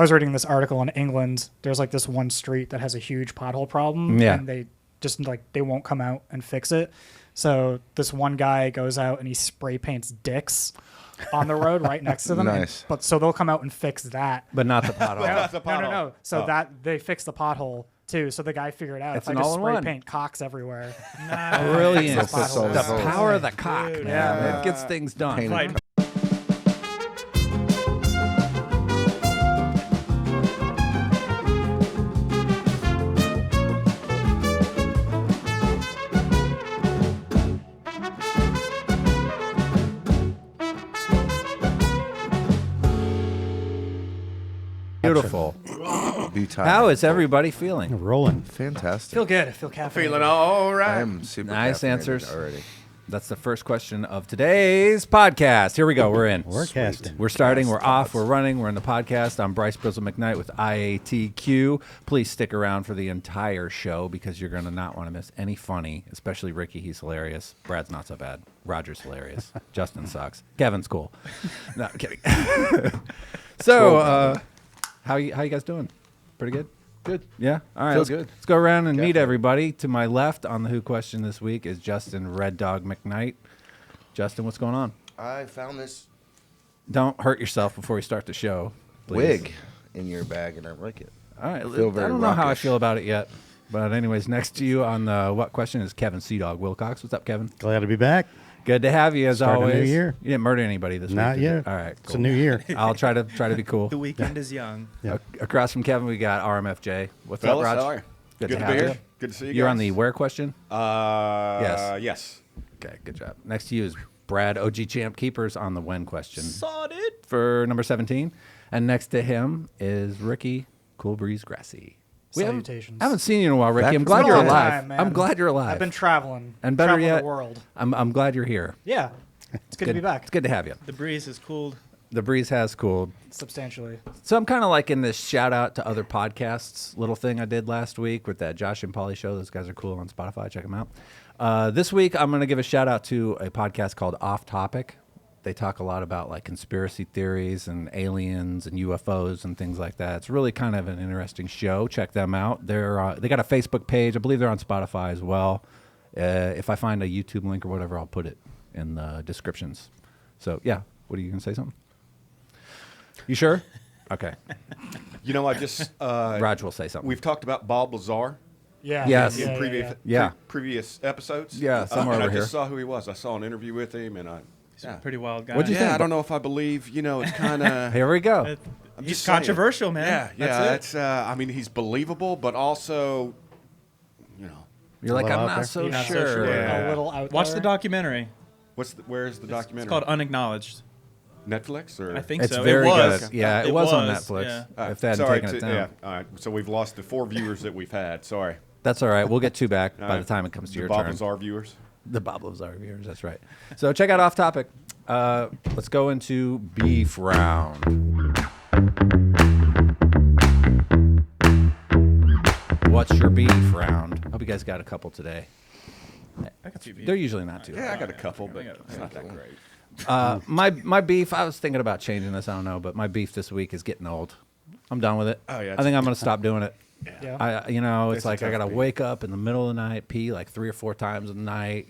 I was reading this article in England. There's like this one street that has a huge pothole problem. Yeah. And they just they won't come out and fix it. So this one guy goes out and he spray paints dicks on the road right next to them. Nice. So they'll come out and fix that. But not the pothole. No. So that they fix the pothole too. So the guy figured out It's if an I just spray all-in-one. paint cocks everywhere. Brilliant. Fix those potholes. The power of the cock, Dude, man. yeah. It gets things done. Painted. Like, Beautiful. Be tired. How is everybody feeling? Rolling. Fantastic. Feel good. I feel caffeinated. feeling all I right. am super Nice caffeinated answers. already. That's the first question of today's podcast. Here we go. We're in. We're casting. We're starting. We're off. We're running. We're in the podcast. I'm Bryce Brizzle McKnight with IATQ. Please stick around for the entire show because you're going to not want to miss any funny, especially Ricky. He's hilarious. Brad's not so bad. Roger's hilarious. Justin sucks. Kevin's cool. No, I'm kidding. So, how you guys doing? Pretty good? Good. Yeah? All right. Feel Let's, good. let's go around and meet everybody. To my left on the Who question this week is Justin Red Dog McKnight. Justin, what's going on? I found this Don't hurt yourself before we start the show. Please. wig in your bag, and I like it. All right. feel I very don't know how I rockish. feel about it yet. But anyways, next to you on the what question is Kevin Sea Dog Wilcox. What's up, Kevin? Glad to be back. Good to have you as Start a always. new year. You didn't murder anybody this Not week. did you? yet. All right. It's a Cool. new year. I'll try to be cool. The weekend is young. Yeah. Across from Kevin, we got RMFJ. What's Fellas, up, Raj? how are you? Good to to be have here. you. Good to see you You're guys. on the where question? Yes. Yes. Okay, good job. Next to you is Brad, OG Champ Keepers on the when question Sawed for number 17. And next to him is Ricky Cool Breeze Grassy. Salutations. I haven't seen you in a while, Ricky. Back I'm from glad It's been you're a long alive. time, man. I'm glad you're alive. I've been traveling. And better traveling yet, the world. I'm glad you're here. Yeah. It's good to be back. It's good to have you. The breeze is cooled. The breeze has cooled. Substantially. So I'm kind of like in this shout out to other podcasts little thing I did last week with that Josh and Polly show. Those guys are cool on Spotify. Check them out. This week, I'm going to give a shout out to a podcast called Off Topic. They talk a lot about like conspiracy theories and aliens and UFOs and things like that. It's really kind of an interesting show. Check them out. They got a Facebook page. I believe they're on Spotify as well. If I find a YouTube link or whatever, I'll put it in the descriptions. So yeah, what are you going to say something? You sure? Okay. You know, I just Raj will say something. we've talked about Bob Lazar Yeah. Yes. Yeah, in yeah, previous Yeah. previous episodes. Yeah, somewhere and over I here. just saw who he was. I saw an interview with him, and He's a pretty wild guy. What'd you yeah, think? I don't know if I believe. You know, it's kind of. Here we go. I'm He's just saying. controversial, man. Yeah, yeah. That's That's. I mean, he's believable, but also, you know, You're like, Well, I'm out not there. so You're not so sure. sure. Yeah. A little out it. Watch there. the documentary. where's the documentary? It's called Unacknowledged. Netflix or I think It's so. very it was. good. Yeah, it It was on was, Netflix. yeah. All right, If they hadn't sorry taken it to- down. Yeah, all right. So we've lost the 4 viewers that we've had. Sorry. That's all right. We'll get 2 back All by right. the time it comes to The your Bob turn. Lazar viewers. The Bob Lazar viewers. That's right. So check out Off Topic. Let's go into beef round. What's your beef round? Hope you guys got a couple today. I got two They're usually not too. Yeah, I got a couple, but it's not that great. My beef. I was thinking about changing this. I don't know, but my beef this week is getting old. I'm done with it. Oh, yeah, I think I'm gonna stop doing it. Yeah. It's It's a like I tough gotta beef. wake up in the middle of the night, pee like 3 or 4 times a night.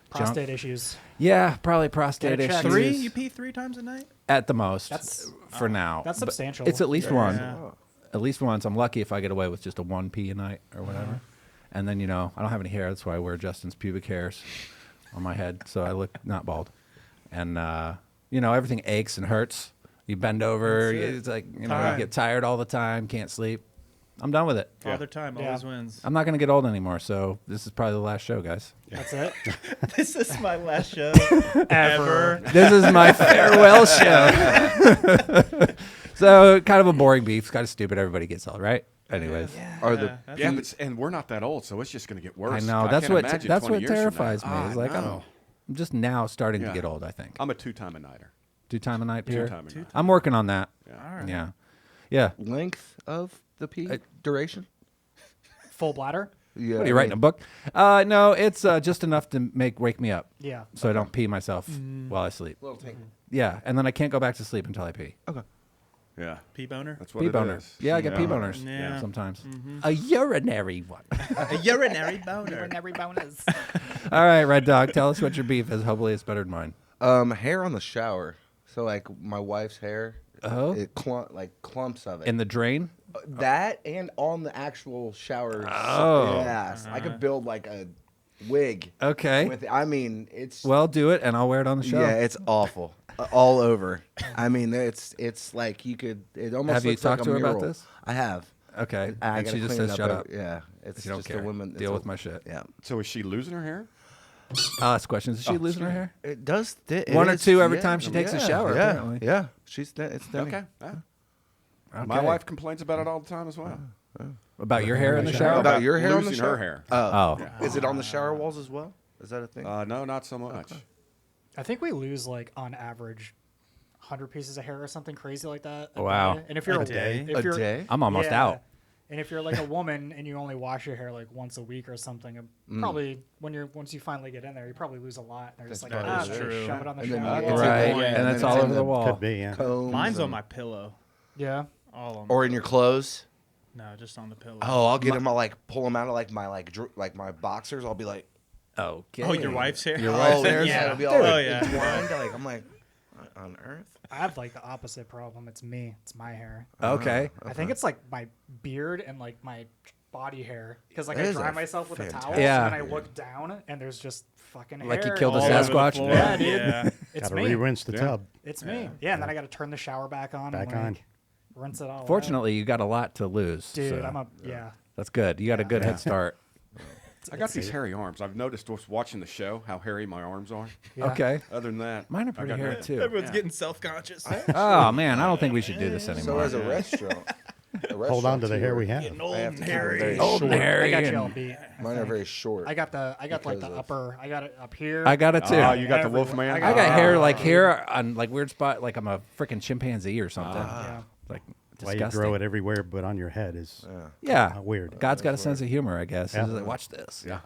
Prostate issues. Yeah, probably prostate Get it checked. issues. 3? You pee 3 times a night? At the most. That's- for now. that's But substantial. It's at least Yeah. one. At least once. I'm lucky if I get away with just a 1 pee a night or whatever. And then, I don't have any hair. That's why I wear Justin's pubic hairs on my head. So I look not bald. And, everything aches and hurts. You bend over. It's like, you Time. get tired all the time. Can't sleep. I'm done with it. Father Time Yeah. always wins. I'm not going to get old anymore. So this is probably the last show, guys. That's it. This is my last show Ever. This is my farewell show. So kind of a boring beef. It's kind of stupid. Everybody gets old, right? Anyways. Are the Yeah, and we're not that old, so it's just going to get worse. I know. That's can't what imagine that's 20 what years from terrifies me. now. Is like I know. I'm just now starting to Yeah. get old, I think. I'm a 2-time-a-nighter. 2 time a night Pierre. 2-time a night. I'm working on that. Yeah. Yeah. Yeah. length of the pee duration? Full bladder. Yeah. What are you writing a book? No, it's just enough to wake me up Yeah. so I don't pee myself while I sleep. Little tank. Yeah, and then I can't go back to sleep until I pee. Okay. Yeah. Pee boner. That's what Pee it boner. is. Yeah, I get pee boners Yeah. sometimes. A urinary one. A urinary boner. Every bonus. All right, Red Dog, tell us what your beef is. Hopefully it's better than mine. Hair on the shower. So like my wife's hair, Oh? it clumps of it. In the drain? That and on the actual shower. Oh. Yes, I could build like a wig. Okay. With it. I mean, it's Well, do it, and I'll wear it on the show. yeah, it's awful. All over. I mean, it's like you could. It almost Have you looks like talked a to her about mural. this? I have. Okay. I And gotta she just clean it says, shut up. Yeah, it's You don't just care. a woman. Deal with my shit. Yeah. So is she losing her hair? I'll ask questions. Is she losing her hair? It does. One or two every time she takes a shower, Yeah, apparently. yeah. It's thinning. Okay. Yeah. Okay. My wife complains about it all the time as well. About your hair in the shower? About your hair on the losing shower? her hair. Oh. Is it on the shower walls as well? Is that a thing? No, not so much. I think we lose like on average 100 pieces of hair or something crazy like that. Wow. Day. And if you're A day? if A you're, day? I'm almost yeah. out. And if you're like a woman and you only wash your hair like once a week or something, probably once you finally get in there, you probably lose a lot. They're just like, That is true. shove it on the And then shower. you- it's Right. in the- And it's then all in over the wall. Could be, yeah. Combs Mine's on and- my pillow. Yeah. All of them. Or in your clothes. No, just on the pillow. Oh, I'll get them. I'll like pull them out of like my boxers. I'll be like, Okay. Oh, your wife's hair? Your wife's hair? Yeah. It'll be all Oh, like yeah. entwined. Like I'm like, what on earth? I have like the opposite problem. It's me. It's my hair. Okay. I think it's like my beard and like my body hair because like That I is dry a myself with a towel fantastic Yeah. and I look down and there's just fucking hair. Like you killed a All over the Sasquatch? floor. Yeah, dude. Yeah. It's Got to me. re-rinse the tub. It's me. Yeah, and then I got to turn the shower back on. Back and, on. like, rinse it all. out. Fortunately, you got a lot to lose. dude, so I'm a yeah. that's good. You got a good head start. I got these hairy arms. I've noticed just watching the show how hairy my arms are. Yeah. Okay. Other than that, Mine are I pretty got hairy no- too. Everyone's getting self-conscious. Oh man, I don't think we should do this So anymore. as a restaurant, Hold on to the hair we have. Getting I old have and to keep them hairy. very Old and short. hairy. I got you and- all beat. Mine are very short. I got like the because of- upper. I got it up here. I got it too. Oh, you got the Everywhere. wolf man. I I got hair like dude. here on like weird spot, like I'm a freaking chimpanzee or something. Yeah. Like Why disgusting. you grow it everywhere but on your head is Yeah. weird. God's got a sense of humor, I guess. Yeah. He's like, watch this. Yeah.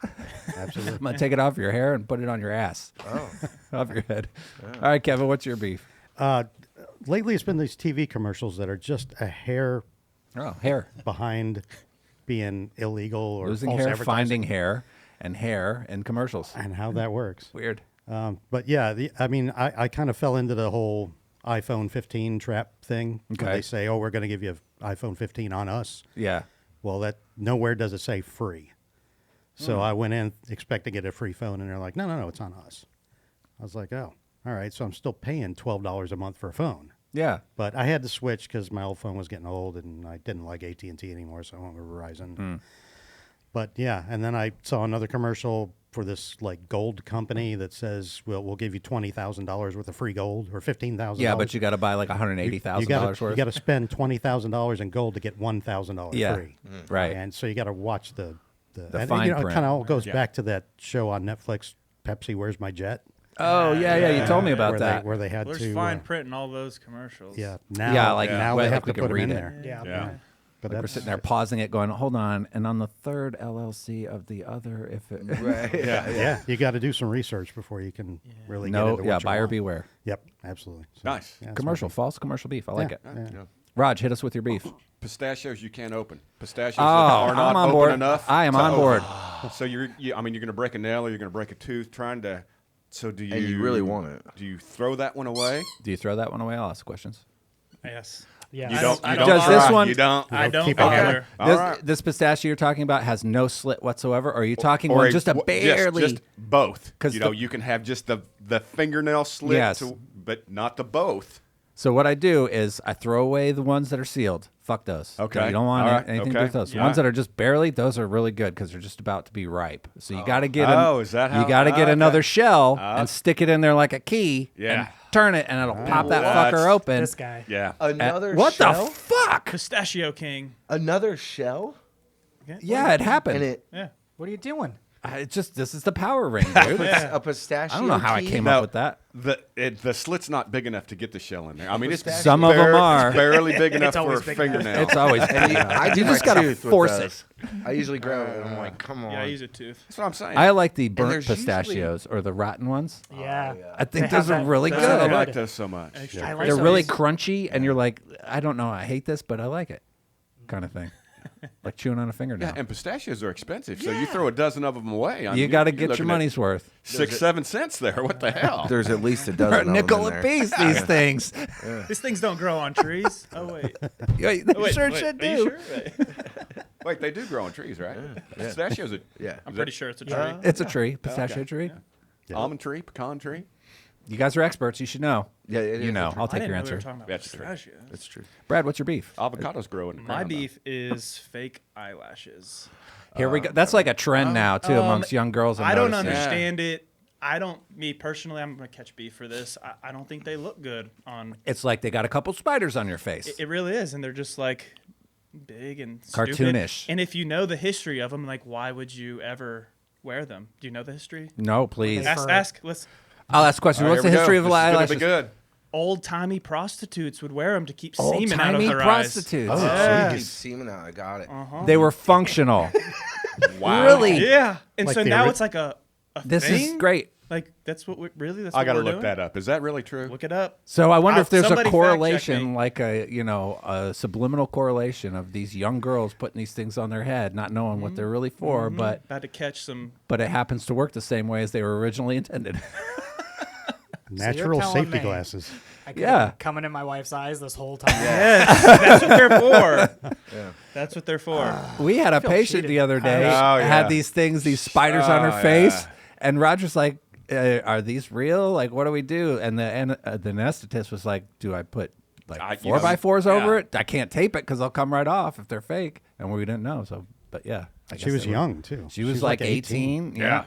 Absolutely. I'm gonna take it off your hair and put it on your ass. Oh, Off your head. All right, Kevin, what's your beef? Lately, it's been these TV commercials that are just a hair Oh, hair. behind being illegal or Losing false hair, advertising, finding hair and commercials. and how that works. Weird. But yeah, I kind of fell into the whole iPhone 15 trap thing. When Okay. they say, "Oh, we're going to give you an iPhone 15 on us." Yeah. Well, that nowhere does it say free. So I went in expecting to get a free phone, and they're like, "No, it's on us." I was like, "Oh, all right." So I'm still paying $12 a month for a phone. Yeah. But I had to switch because my old phone was getting old, and I didn't like AT&T anymore, so I went with Verizon. But yeah, and then I saw another commercial for this like gold company that says, we'll give you $20,000 worth of free gold or $15,000. Yeah, but you got to buy like $180,000 worth. You got to spend $20,000 in gold to get $1,000 Yeah. free. Right. And so you got to watch the and, fine you know, it print. kind of all goes back to that show on Netflix, Pepsi, Where's My Jet? Oh yeah. You told me about where that. where they had There's to fine print in all those commercials. yeah now Yeah, like now well, they like have we to can put them in read it. there. Yeah. Yeah. But Like we're that's sitting there pausing it, going, "Hold on," and on the third LLC of the other, if it right. yeah, you got to do some research before you can really get no, into yeah, what you buyer want. beware. Yep, absolutely. So, Nice. yeah, it's Commercial, false commercial beef. I like it. Yeah. Raj, hit us with your beef. Pistachios you can't open. Pistachios Oh, are not I'm on open board. enough. I am to on board. open. So you're going to break a nail or you're going to break a tooth trying to. So do you? And you really want it. Do you throw that one away? Do you throw that one away? I'll ask questions. Yes. Yeah. You I don't. don't- You I don't Does try. this one- You don't. I don't keep it either. All This, right. this pistachio you're talking about has no slit whatsoever, or are you talking Or one just a w- barely? just both. 'Cause You know, the- you can have just the fingernail slit, Yes. but not the both. So what I do is I throw away the ones that are sealed. Fuck those. Okay. You don't want All right. anything to do Okay. with those. The Yeah. ones that are just barely, those are really good because they're just about to be ripe. So you got to get is that how? you got to get okay. another shell and stick it in there like a key. Yeah. And turn it and it'll pop that What? fucker open. This guy. Yeah. Another What shell? the fuck? Pistachio King. Another shell? Yeah, it happened. And it Yeah. What are you doing? This is the power ring, dude. A pistachio. I don't know how I key? came No, up with that. The slit's not big enough to get the shell in there. I mean, it's Pistachio. Some of them are. It's barely big enough for a always big enough. fingernail. It's always. I do You just my gotta tooth with force those. I usually grab it and I'm like, come on. Yeah, I use a tooth. That's what I'm saying. I like the burnt there's usually- pistachios or the rotten ones. Yeah. I think They have those are that- really those good. are I good. like those so much. I like They're really those. crunchy, and you're like, I don't know, I hate this, but I like it, kind of thing. Like chewing on a fingernail. Yeah, and pistachios are expensive, so you throw a dozen of them away. I You mean, got to you're get your looking at money's worth. 6-7 cents there. What the hell? There's at least a For dozen a nickel of a them in there. piece, these things. These things don't grow on trees. Oh wait. They Oh, wait, sure wait, should are you do. sure? Wait. Wait, they do grow on trees, right? Pistachios are. Yeah. I'm pretty sure it's a tree. It's a tree, pistachio tree. Almond tree, pecan tree. You guys are experts. You should know. Yeah, it You is know. a tree. I'll I take didn't your know we were answer. talking about That's true. pistachios. That's true. Brad, what's your beef? Avocados grow in the My ground, though. beef is fake eyelashes. Here we go. That's like a trend now too amongst young girls. I don't noticing. understand it. Me personally, I'm gonna catch beef for this. I don't think they look good on. It's like they got a couple spiders on your face. It really is, and they're just like big and stupid. Cartoonish. And if you know the history of them, like why would you ever wear them? Do you know the history? No, please. They- Ask. Let's. I'll ask a question. All right, What's the here we history go. of This is gonna eyelashes? be good. Old timey prostitutes would wear them to keep semen out of Old-timey their prostitutes. Oh, Yeah. geez. Semen out. I got it. They were functional. Wow. Really? eyes. Yeah, and Like so the now ori- it's like a This thing? is great. Like that's what we really. That's I what got to we're look doing? that up. Is that really true? Look it up. So I wonder if there's a Somebody fact check correlation, me. like a subliminal correlation of these young girls putting these things on their head, not knowing what they're really for, but About to catch some. it happens to work the same way as they were originally intended. Natural telling safety me- glasses. I could Yeah. have been coming in my wife's eyes this whole time. Yes, that's what they're for. That's what they're for. We had a patient cheated. the other day Oh, yeah. had these things, these spiders on her Oh, face, yeah. and Roger's like, "Are these real? Like, what do we do?" And the anesthetist was like, "Do I put like you know, 4x4s over yeah. it? I can't tape it because they'll come right off if they're fake." And we didn't know. So, but yeah, I She guess was they were- young too. She was like 18. Yeah.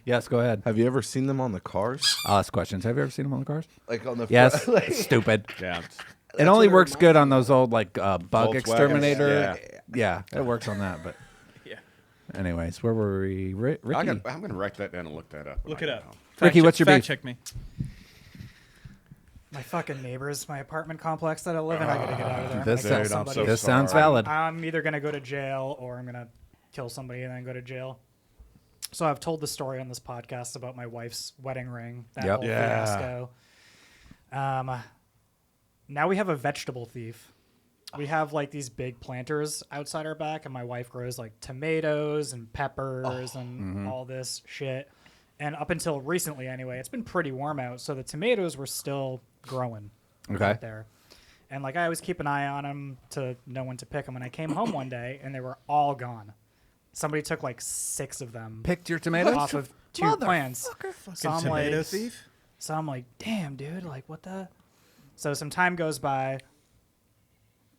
Yes, go ahead. Have you ever seen them on the cars? I'll ask questions. Have you ever seen them on the cars? Like on the Yes. front, like, Stupid. Yeah. It only what it works good reminds on those old like bug Volkswagens, exterminator. yeah. Yeah, it works on that. But Yeah. anyways, where were we? Ricky. I'm going to write that down and look that up. Look it up. Ricky, what's your fact beef? check me. My fucking neighbors, my apartment complex that I live in, I gotta get out of there. This, I kill Dude, I'm somebody. so this sounds sorry. valid. I'm either gonna go to jail or I'm gonna kill somebody and then go to jail. So I've told the story on this podcast about my wife's wedding ring, that Yep. whole Yeah. fiasco. Now we have a vegetable thief. We have like these big planters outside our back, and my wife grows like tomatoes and peppers and all this shit. And up until recently, anyway, it's been pretty warm out, so the tomatoes were still growing Okay. out there. And like I always keep an eye on them to know when to pick them. And I came home one day and they were all gone. Somebody took like 6 of them Picked your tomatoes off of 2 plants. So I'm Tomato like, thief. so I'm like, damn, dude, like what the? So some time goes by.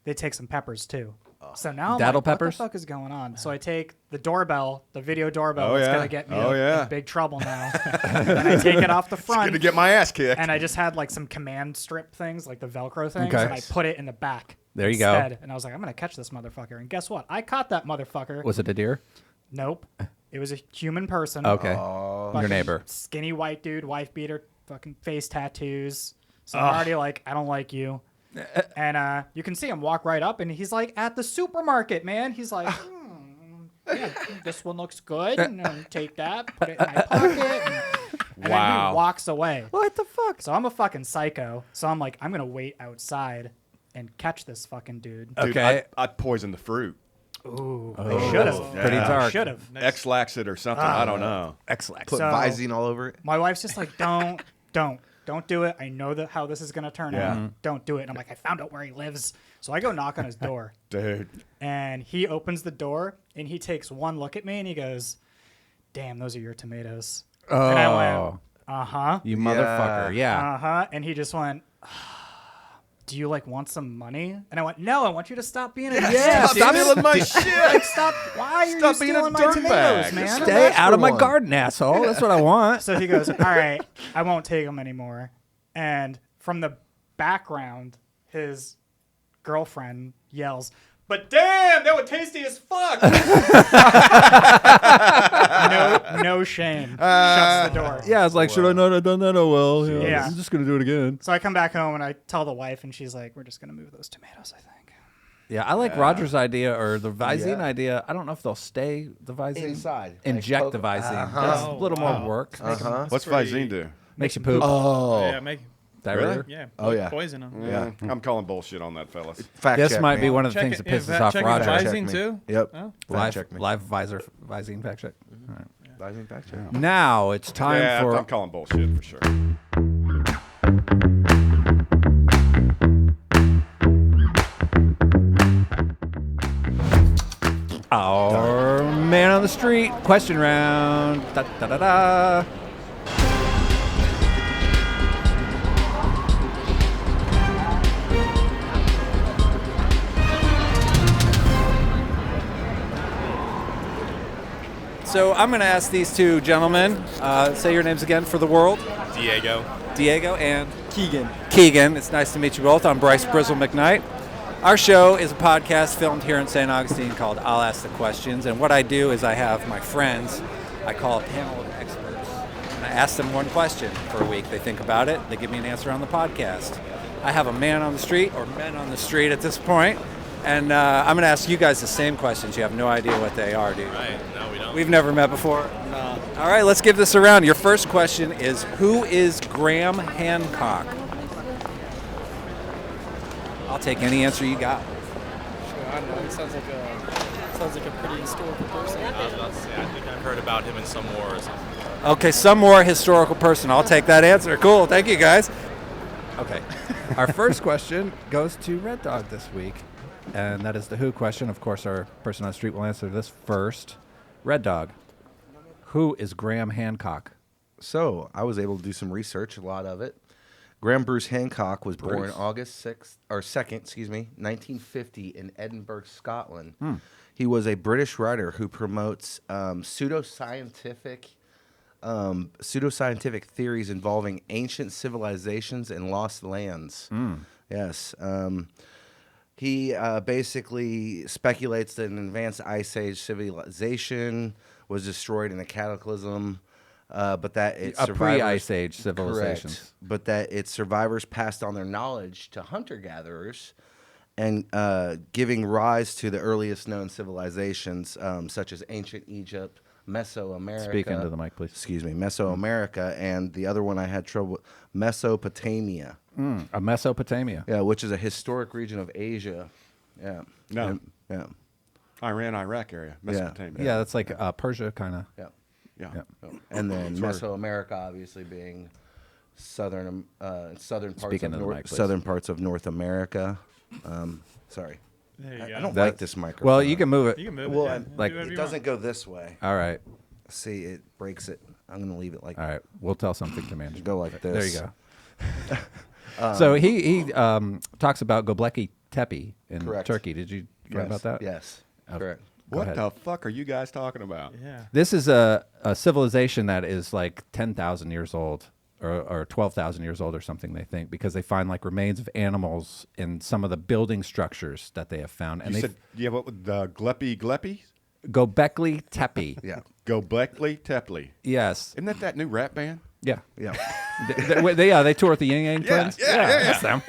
They take some peppers too. So now I'm Daddle like, peppers? what the fuck is going on? So I take the doorbell, the video doorbell Oh, that's yeah. gonna get me Oh, in yeah. big trouble now. And I take it off the front. Going to get my ass kicked. And I just had like some command strip things, like the Velcro things, Okay. and I put it in the back. There you go. instead. And I was like, I'm gonna catch this motherfucker. And guess what? I caught that motherfucker. Was it a deer? Nope. It was a human person. Okay. Fucking Your neighbor. Skinny white dude, wife beater, fucking face tattoos. So I'm already like, I don't like you. And you can see him walk right up, and he's like at the supermarket, man. He's like, yeah, this one looks good. And take that, put it in my pocket. And then Wow. he walks away. What the fuck? So I'm a fucking psycho. So I'm like, I'm gonna wait outside and catch this fucking dude. Dude, Okay. I'd poison the fruit. Ooh, Oh, I should have. Pretty dark. Should have. X-lax it or something. I don't know. Excellent. Put So- Visine all over it. My wife's just like, don't do it. I know that how this is gonna turn Yeah. out. Don't do it. And I'm like, I found out where he lives. So I go knock on his door, Dude. and he opens the door, and he takes one look at me, and he goes, "Damn, those are your tomatoes." Oh, And I went, "Uh-huh, you motherfucker. Yeah. uh-huh." And he just went, "Do you like want some money?" And I went, "No, I want you to stop being a Yeah, dick, stop dude. stealing my shit. Like, stop. Why are you Stop being a stealing my dirtbag. tomatoes, Just man?" Stay ask out for of my one. garden, asshole. That's what I want. So he goes, all right, I won't take him anymore. And from the background, his girlfriend yells, But damn, that was tasty as fuck. no shame. Shuts the door. Yeah, I was like, should I not have done that? Oh well. Yeah. I'm just gonna do it again. So I come back home and I tell the wife, and she's like, "We're just gonna move those tomatoes, I think." Yeah, I like Roger's idea or the Visine Yeah. idea. I don't know if they'll stay the Visine. Inside. Inject Like the Visine. Uh-huh. That's a little more work. What's Visine do? Makes you poop. Oh. Yeah, Diarrhea. yeah. Oh, yeah. Poison them. Yeah. I'm calling bullshit on that, fellas. Fact This check might me. be one of the Check things that it- yeah, pisses fact off check Roger. Fact Visine check me. too? Yep. Oh. Fact check me. Live Visine fact check. All right. Visine fact check. Now it's time Yeah, for I'm calling bullshit for sure. our man on the street question round. Da, da, da, da. So I'm going to ask these two gentlemen, say your names again for the world. Diego and Keegan. Keegan. It's nice to meet you both. I'm Bryce Brizzle McKnight. Our show is a podcast filmed here in St. Augustine called I'll Ask the Questions. And what I do is I have my friends, I call a panel of experts, and I ask them one question for a week. They think about it. They give me an answer on the podcast. I have a man on the street, or men on the street at this point, and I'm going to ask you guys the same questions. You have no idea what they are, do you? Right. No, we don't. We've never met before? No. All right, let's give this a round. Your first question is, who is Graham Hancock? I'll take any answer you got. I don't know. He sounds like a pretty historical person. I was about to say, I think I've heard about him in some war or something. Okay, some more historical person. I'll take that answer. Cool. Thank you, guys. Okay. Our first question goes to Red Dog this week, and that is the who question. Of course, our person on the street will answer this first. Red Dog, who is Graham Hancock? So I was able to do some research, a lot of it. Graham Bruce Hancock was born August 2nd, 1950 in Edinburgh, Scotland. He was a British writer who promotes pseudoscientific theories involving ancient civilizations and lost lands. Yes. He basically speculates that an advanced Ice Age civilization was destroyed in a cataclysm. But that its A survivors, pre-Ice Age civilizations. correct, but that its survivors passed on their knowledge to hunter-gatherers, and giving rise to the earliest known civilizations, such as ancient Egypt, Mesoamerica. Speak into the mic, please. Excuse me, Mesoamerica, and the other one I had trouble with, Mesopotamia. A Mesopotamia. Yeah, which is a historic region of Asia. Yeah. No. And- yeah. Iran, Iraq area, Mesopotamia. Yeah, that's like Persia kind of. Yeah. Yeah. And then Mesoamerica, obviously being southern parts Speak into the mic, please. southern parts of North America. Sorry, There you I go. don't That- like this microphone. Well, you can move it. You can move Well, it. Yeah. I'm- like- Do whatever It you doesn't want. go this way. All right. See, it breaks it. I'm gonna leave it like All right. We'll tell something to manage. Go like There you this. go. So he talks about Göbekli Tepe in Correct. Turkey. Did you hear Yes, about that? Yes, Oh. correct. Go What ahead. the fuck are you guys talking about? Yeah. This is a civilization that is like 10,000 years old or 12,000 years old or something, they think, because they find like remains of animals in some of the building structures that they have found. And You they said, yeah, what with the Gleppy? Göbekli Tepe. Yeah, Göbekli Tepe. Yes. Isn't that new rap band? Yeah. yeah. They tour with the Yin Yang Twins. That's them.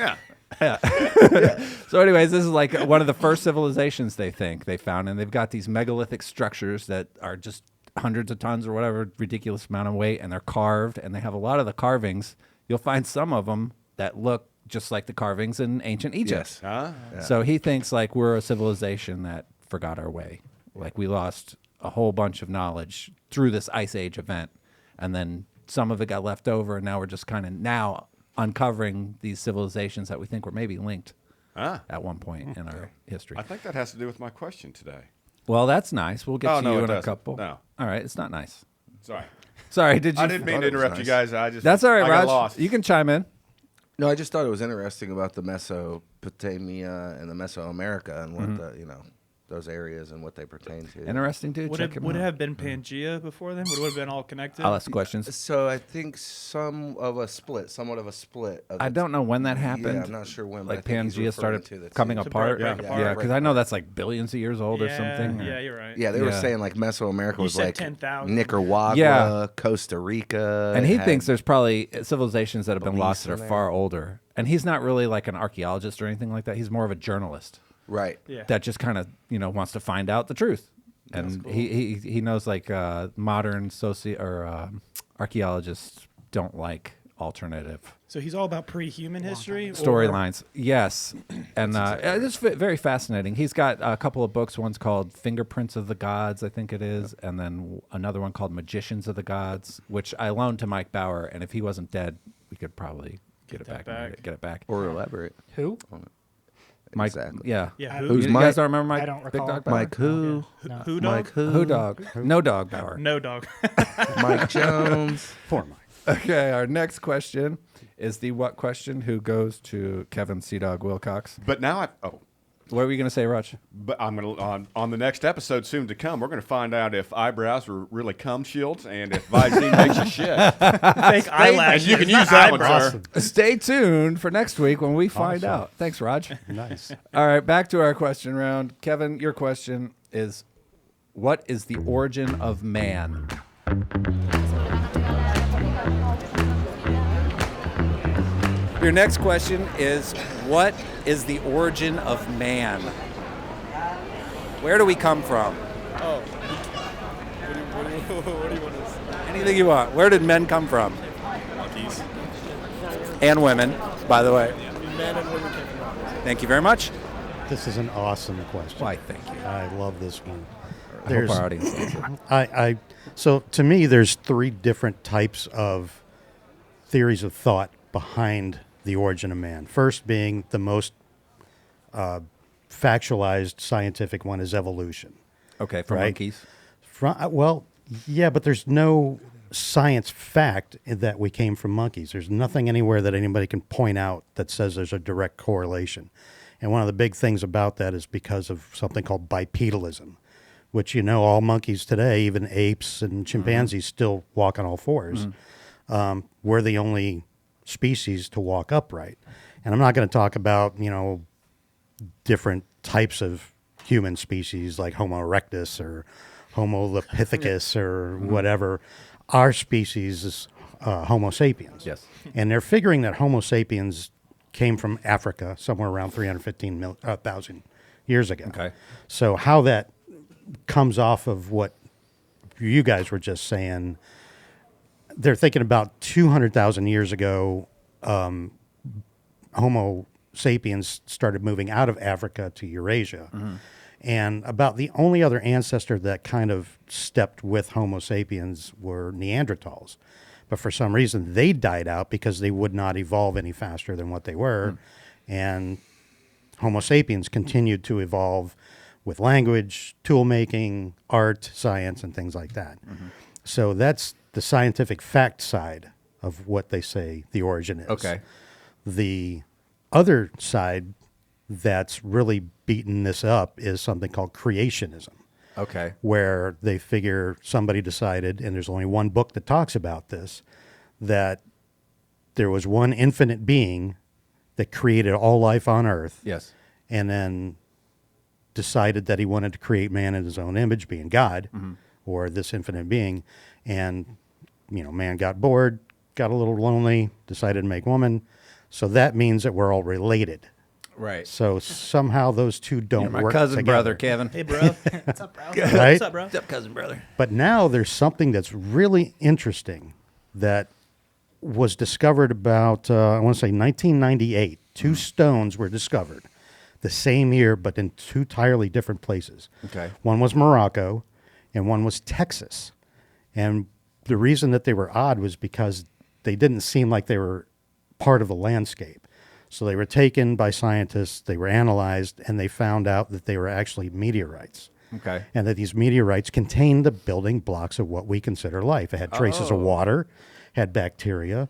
So anyways, this is like one of the first civilizations they think they found, and they've got these megalithic structures that are just hundreds of tons or whatever ridiculous amount of weight, and they're carved, and they have a lot of the carvings. You'll find some of them that look just like the carvings in ancient Egypt. Yes. Huh? So he thinks like we're a civilization that forgot our way. Like we lost a whole bunch of knowledge through this Ice Age event, and then some of it got left over, and now we're just kind of now uncovering these civilizations that we think were maybe linked at one point in our history. I think that has to do with my question today. Well, that's nice. We'll get Oh, to no, you it in a doesn't. couple. No. All right, it's not nice. Sorry. Sorry, did you? I didn't mean to thought it was interrupt you nice. guys. I just That's all right, I got Raj. lost. You can chime in. No, I just thought it was interesting about the Mesopotamia and the Mesoamerica and what those areas and what they pertain to. Interesting, dude. Would Check it have been Pangea before then? Would it have been all connected? I'll ask questions. So I think somewhat of a split. I don't know when that happened. Yeah, I'm not sure when. Like but I think he's Pangea referring started to the coming two. apart. break apart. Yeah, because I know that's like billions of years old or something. Yeah, you're right. Yeah, they were Yeah. saying like Mesoamerica was said like 10,000. Nicaragua, Yeah. Costa Rica, And he it had- thinks there's probably civilizations that have been Belize lost that are in there. far older. And he's not really like an archaeologist or anything like that. He's more of a journalist right. Yeah. that just kind of wants to find out the truth. And he knows like modern archaeologists don't like alternative So he's all about pre-human history? storylines. Yes, and it's very fascinating. He's got a couple of books. One's called Fingerprints of the Gods, I think it is, and then another one called Magicians of the Gods, which I loaned to Mike Bauer. And if he wasn't dead, we could probably get it that back. back. Get it back. Or elaborate. Who? Mike, Exactly. yeah. Yeah, You who? Who's guys Mike? don't remember Mike? I don't Big recall. Dog Bauer? Mike who? Who dog? Mike who? Who dog? No dog Bauer. No dog. Mike Jones. Poor Mike. Okay, our next question is the what question, who goes to Kevin Sea Dog Wilcox. But now What were you going to say, Raj? but I'm gonna on the next episode soon to come. We're gonna find out if eyebrows are really cum shields and if Visine makes you shit. Fake eyelashes. And you can not use that one, eyebrows. sir. Stay tuned for next week when we find Awesome. out. Thanks, Raj. Nice. All right, back to our question round. Kevin, your question is, what is the origin of man? Your next question is, what is the origin of man? Where do we come from? Oh. What do you want to say? Anything you want. Where did men come from? Monkeys. And women, by the way. Men and women came from monkeys. Thank you very much. This is an awesome question. Why, thank you. I love this one. I hope our audience does it. So to me, there's three different types of theories of thought behind the origin of man. First being the most factualized scientific one is evolution. Okay, for Right. monkeys. Well, yeah, but there's no science fact that we came from monkeys. There's nothing anywhere that anybody can point out that says there's a direct correlation. And one of the big things about that is because of something called bipedalism, which, all monkeys today, even apes and chimpanzees, still walk on all fours. We're the only species to walk upright. And I'm not going to talk about, different types of human species like Homo erectus or Homo lepithecus or whatever. Our species is Homo sapiens. Yes. And they're figuring that Homo sapiens came from Africa somewhere around 315,000 years ago. Okay. So how that comes off of what you guys were just saying, they're thinking about 200,000 years ago, Homo sapiens started moving out of Africa to Eurasia. And about the only other ancestor that kind of stepped with Homo sapiens were Neanderthals. But for some reason, they died out because they would not evolve any faster than what they were. And Homo sapiens continued to evolve with language, tool making, art, science, and things like that. So that's the scientific fact side of what they say the origin is. Okay. The other side that's really beaten this up is something called creationism, Okay. where they figure somebody decided, and there's only one book that talks about this, that there was one infinite being that created all life on Earth, Yes. and then decided that he wanted to create man in his own image, being God, or this infinite being. And, man got bored, got a little lonely, decided to make woman. So that means that we're all related. Right. So somehow those two don't You're my work cousin together, brother, Kevin. Hey, bro. What's up, bro? right? What's up, bro? What's up, cousin brother? But now there's something that's really interesting that was discovered about, I want to say 1998. Two stones were discovered the same year, but in two entirely different places. Okay. One was Morocco and one was Texas. And the reason that they were odd was because they didn't seem like they were part of the landscape. So they were taken by scientists, they were analyzed, and they found out that they were actually meteorites. Okay. And that these meteorites contained the building blocks of what we consider life. It had traces of water, had bacteria.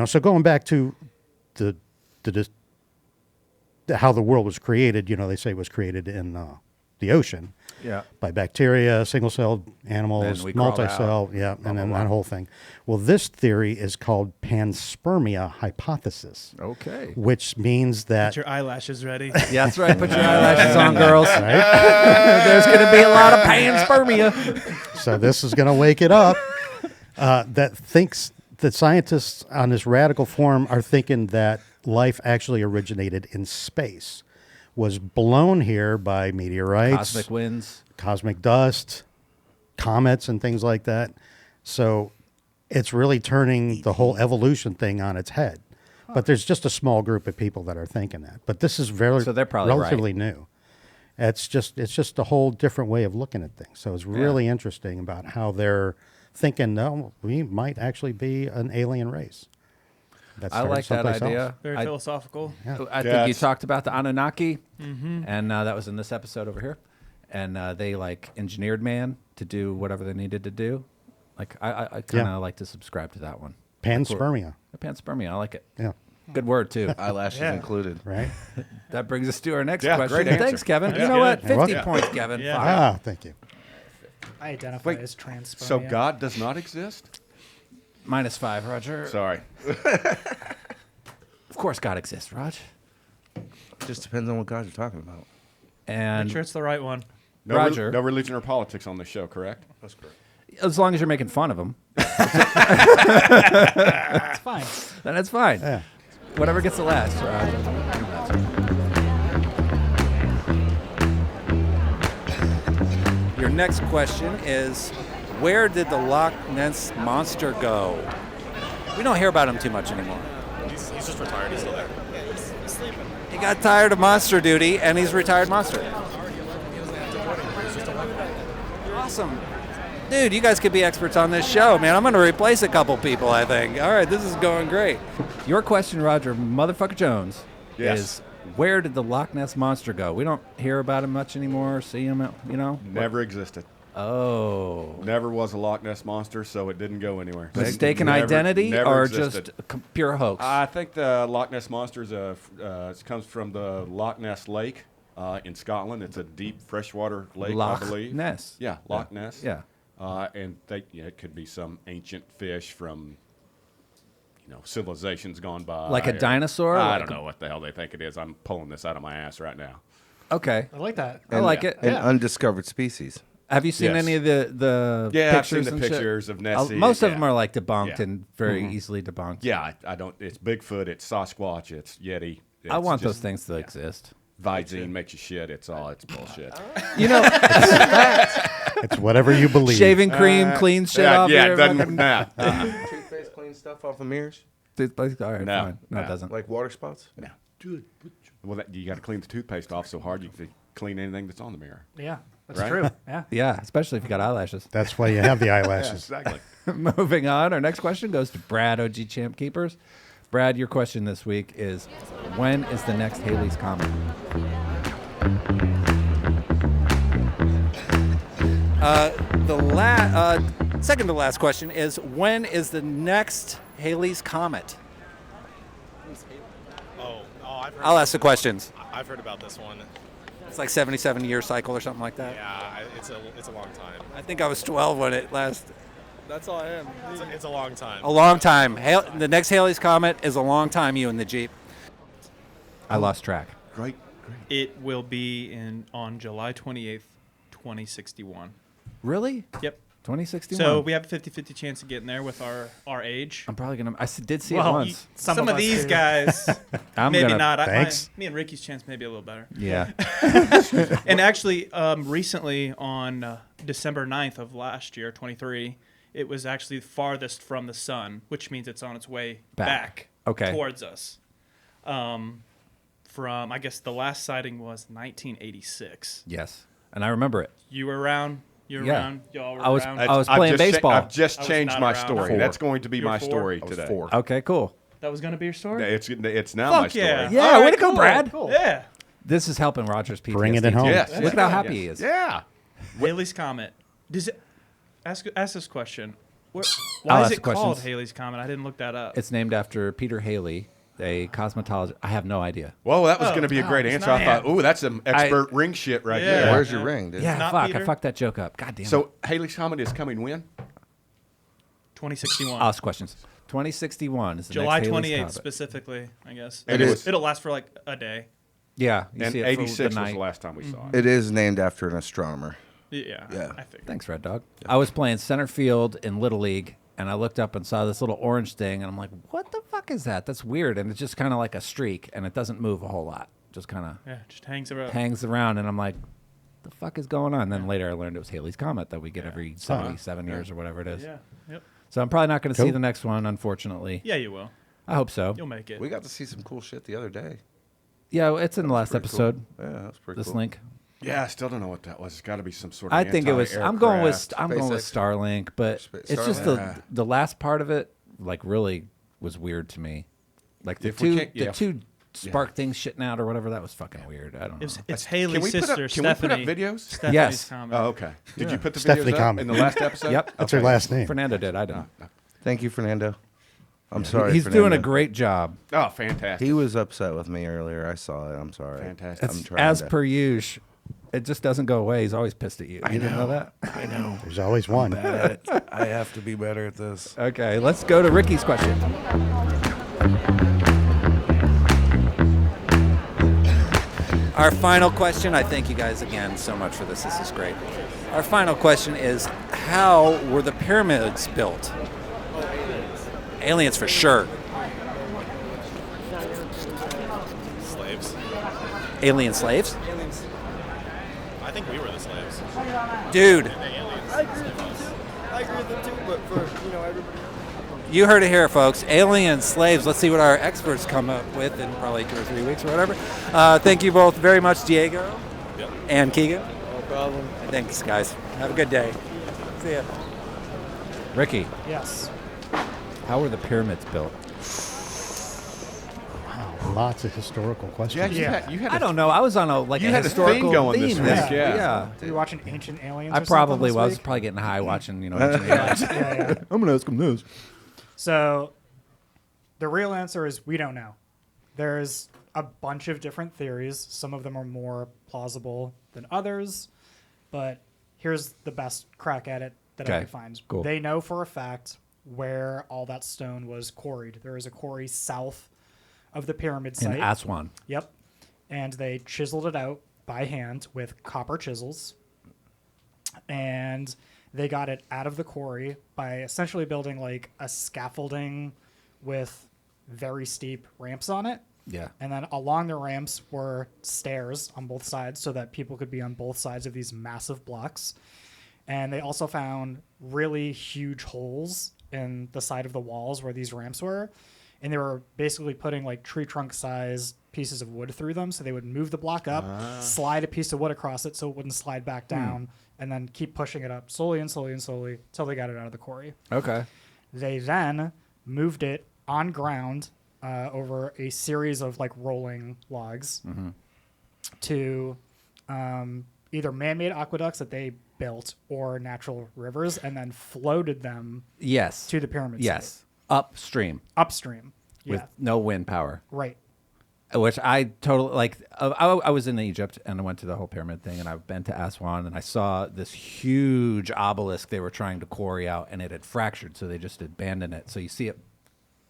So going back to the how the world was created, they say it was created in the ocean. Yeah. By bacteria, single-celled animals, Then we crawl multi-cell, and then that whole thing. Well, this theory is called panspermia hypothesis, Okay. which means that Get your eyelashes ready. Yeah, that's right. Put your eyelashes on, girls. right? There's going to be a lot of panspermia. So this is going to wake it up. That thinks that scientists on this radical form are thinking that life actually originated in space, was blown here by meteorites, Cosmic winds. cosmic dust, comets, and things like that. So it's really turning the whole evolution thing on its head. But there's just a small group of people that are thinking that. But this is So they're probably relatively new. It's just a whole different way of looking at things. So it's really interesting about how they're thinking, no, we might actually be an alien race. That I started like that someplace idea. else. Very I philosophical. think you Yes. talked about the Anunnaki, and that was in this episode over here. And they like engineered man to do whatever they needed to do. Like I kind of like to subscribe to that one. Panspermia. Panspermia, I like it. Yeah. Good word too. Eyelashes included. Right? That brings us to our next Yeah, question. great answer. Thanks, Kevin. That's You know good. what? 50 You're welcome. points, Kevin. Yeah. Fuck. Ah, thank you. I identify Wait, as transpermia. So God does not exist? -5, Roger. Sorry. Of course, God exists, Raj. Just depends on what God you're talking about. And Make sure it's the right one. No, Roger. no religion or politics on this show, correct? That's correct. as long as you're making fun of him, It's fine. then it's fine. Yeah. Whatever gets the last, Raj. Your next question is, where did the Loch Ness Monster go? We don't hear about him too much anymore. He's just retired. He's still there. He got tired of monster duty, and he's retired monster. Awesome. Dude, you guys could be experts on this show, man. I'm going to replace a couple people, I think. All right, this is going great. Your question, Roger Motherfucker Jones, Yes. is where did the Loch Ness Monster go? We don't hear about him much anymore, see him, you know? Never existed. Oh. Never was a Loch Ness Monster, so it didn't go anywhere. Mistaken Never- identity never or existed. just a pure hoax? I think the Loch Ness Monster is it comes from the Loch Ness Lake in Scotland. It's a deep freshwater lake, Loch I believe. Ness. Yeah, Loch Ness. Yeah. And it could be some ancient fish from, civilizations gone by. Like a or- dinosaur? I Like don't know what the hell they think it is. I'm pulling this out of my ass right now. Okay. I like that. I like it. An undiscovered species. Have you seen Yes. any of the Yeah, I've pictures seen the and shit? pictures of Nessie. Most of them yeah. are like debunked Yeah. and very easily debunked. Yeah, I don't. It's Bigfoot. It's Sasquatch. It's Yeti. I it's want just- those things to exist. Visine makes you shit. It's bullshit. You know, It's whatever you believe. shaving cream cleans shit off. Yeah, your it doesn't. fucking- Nah. Toothpaste clean stuff off of mirrors? All right, No. fine. No, it No. doesn't. Like water spots? No. Well, you got to clean the toothpaste off so hard you can clean anything that's on the mirror. Yeah, that's Right? true. Yeah. Yeah, especially if you got eyelashes. That's why you have the eyelashes. Exactly. Moving on, our next question goes to Brad, OG Champ Keepers. Brad, your question this week is, when is the next Hailey's Comet? Second to last question is, when is the next Hailey's Comet? I'll ask the questions. I've heard about this one. It's like 77-year cycle or something like that. Yeah, it's a long time. I think I was 12 when it last. That's all I am. It's a long time. A long time. The next Hailey's Comet is a long time, you in the Jeep. I lost track. Great. It will be on July 28th, 2061. Really? Yep. 2061? So we have a 50-50 chance of getting there with our age. I'm probably going to. did see it Well, once. Some of us these do. guys, I'm maybe gonna- not. Thanks. Me and Ricky's chance may be a little better. Yeah. And actually, recently on December 9th of last year, 23, it was actually farthest from the sun, which means it's on its way back Okay. towards us. From, I guess the last sighting was 1986. Yes. And I remember it. You were around. You were Yeah. around. Y'all were I was- around. I was playing baseball. I've just I was changed not my around. story. Four. That's going to be You were my 4? story I was today. 4. Okay, cool. That was going to be your story? It's now Fuck my story. yeah. Yeah, All way right, to go, cool. Brad. Cool. Yeah. This is helping Roger's PTSD. Bringing it home. Yes. Look at how happy he is. Yeah. Haley's Comet. Does it, ask this question. I'll Why ask is the it called questions. Haley's Comet? I didn't look that up. It's named after Peter Hailey, a cosmetologist. I have no idea. Well, that was going to be a great answer. I thought, ooh, that's some expert ring shit right there. Where's your ring, dude? Yeah, Not fuck. Peter. I fucked that joke up. God damn it. So Hailey's Comet is coming when? 2061. Ask questions. 2061 is the July next Hailey's 28th Comet. specifically, I guess. It is. It'll last for like a day. Yeah. You And see it for 86 the was night. the last time we saw it. It is named after an astronomer. Yeah. Yeah. I figured. Thanks, Red Dog. I was playing center field in Little League, and I looked up and saw this little orange thing, and I'm like, what the fuck is that? That's weird. And it's just kind of like a streak, and it doesn't move a whole lot. Just kind of Yeah, just hangs around. hangs around, and I'm like, the fuck is going on? And then later I learned it was Hailey's Comet that we get every 77 years or whatever it is. Yeah. Yep. So I'm probably not going to see Cool. the next one, unfortunately. Yeah, you will. I hope so. You'll make it. We got to see some cool shit the other day. Yeah, it's in the last Pretty episode. Cool. Yeah, that's pretty This cool. link. Yeah, I still don't know what that was. It's got to be some sort of I think it was. I'm going with SpaceX. Starlink, but Space- it's just Starlink. the last part of it, like, really was weird to me. Like the If we two can't- yeah. the two spark things shitting out or whatever, that was fucking weird. I don't know. It's Haley's we put up- sister, can we put up Stephanie. videos? Stephanie's Yes. Comet. Oh, okay. Did you put the Stephanie videos up Comet. in the last episode? Yep. That's her last name. Fernando did. I didn't. Thank you, Fernando. I'm sorry. He's Fernando. doing a great job. Oh, fantastic. He was upset with me earlier. I saw it. I'm sorry. Fantastic. I'm It's trying as to- per usual. It just doesn't go away. He's always pissed at you. You didn't know that? I know. There's always one. I have to be better at this. Okay, let's go to Ricky's question. Our final question, I thank you guys again so much for this. This is great. Our final question is, how were the pyramids built? Aliens for sure. Slaves. Alien slaves? I think we were the slaves. Dude, I agree with them too. I agree with them too, but for everybody else. you heard it here, folks. Alien slaves. Let's see what our experts come up with in probably 2 or 3 weeks or whatever. Thank you both very much, Diego Yep. and Keegan. No problem. Thanks, guys. Have a good day. See ya. Ricky, Yes. how were the pyramids built? Wow, lots of historical questions. Yeah, you had I don't know. I was on a You had a historical thing going this theme week, this- yeah. Were you watching Ancient Aliens? I or probably something was this week? probably getting high watching, Ancient Aliens. Yeah. I'm gonna ask him this. So, the real answer is we don't know. There's a bunch of different theories. Some of them are more plausible than others, but here's the best crack at it that I Okay, could find. cool. They know for a fact where all that stone was quarried. There is a quarry south of the pyramid In site. Aswan. Yep. And they chiseled it out by hand with copper chisels. And they got it out of the quarry by essentially building like a scaffolding with very steep ramps on it. Yeah. And then along the ramps were stairs on both sides so that people could be on both sides of these massive blocks. And they also found really huge holes in the side of the walls where these ramps were. And they were basically putting like tree trunk size pieces of wood through them. So they would move the block up, slide a piece of wood across it so it wouldn't slide back down, and then keep pushing it up slowly and slowly and slowly till they got it out of the quarry. Okay. They then moved it on ground over a series of like rolling logs to either man-made aqueducts that they built or natural rivers, and then floated them Yes. to the pyramid Yes. site. Upstream Upstream. with Yeah, no wind power. right. Which I totally like. I was in Egypt and I went to the whole pyramid thing, and I've been to Aswan, and I saw this huge obelisk they were trying to quarry out, and it had fractured, so they just abandoned it. So you see it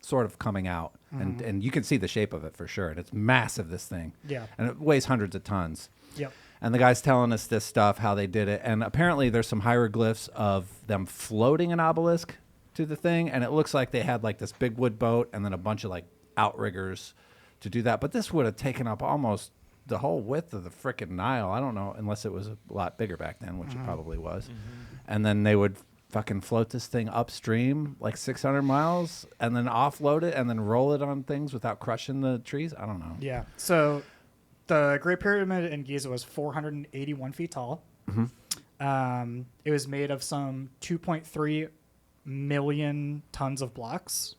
sort of coming out, and you can see the shape of it for sure. And it's massive, this thing. Yeah. And it weighs hundreds of tons. Yep. And the guy's telling us this stuff, how they did it, and apparently there's some hieroglyphs of them floating an obelisk to the thing, and it looks like they had like this big wood boat and then a bunch of like outriggers to do that. But this would have taken up almost the whole width of the frickin' Nile. I don't know, unless it was a lot bigger back then, which it probably was. And then they would fucking float this thing upstream like 600 miles and then offload it and then roll it on things without crushing the trees. I don't know. Yeah. So the Great Pyramid in Giza was 481 feet tall. It was made of some 2.3 million tons of blocks.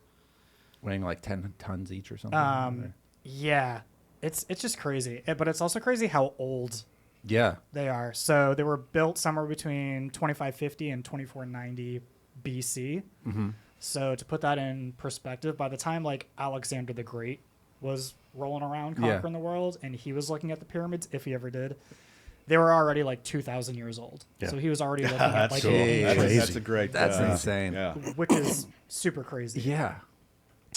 Weighing like 10 tons each or something. Yeah, it's just crazy. But it's also crazy how old Yeah. they are. So they were built somewhere between 2550 and 2490 BC. So to put that in perspective, by the time like Alexander the Great was rolling around conquering the world, and he was looking at the pyramids, if he ever did. They were already like 2,000 years old. Yeah. So he was already looking at like Cool. ancient, That's a great. That's insane. Yeah. which is super crazy. Yeah.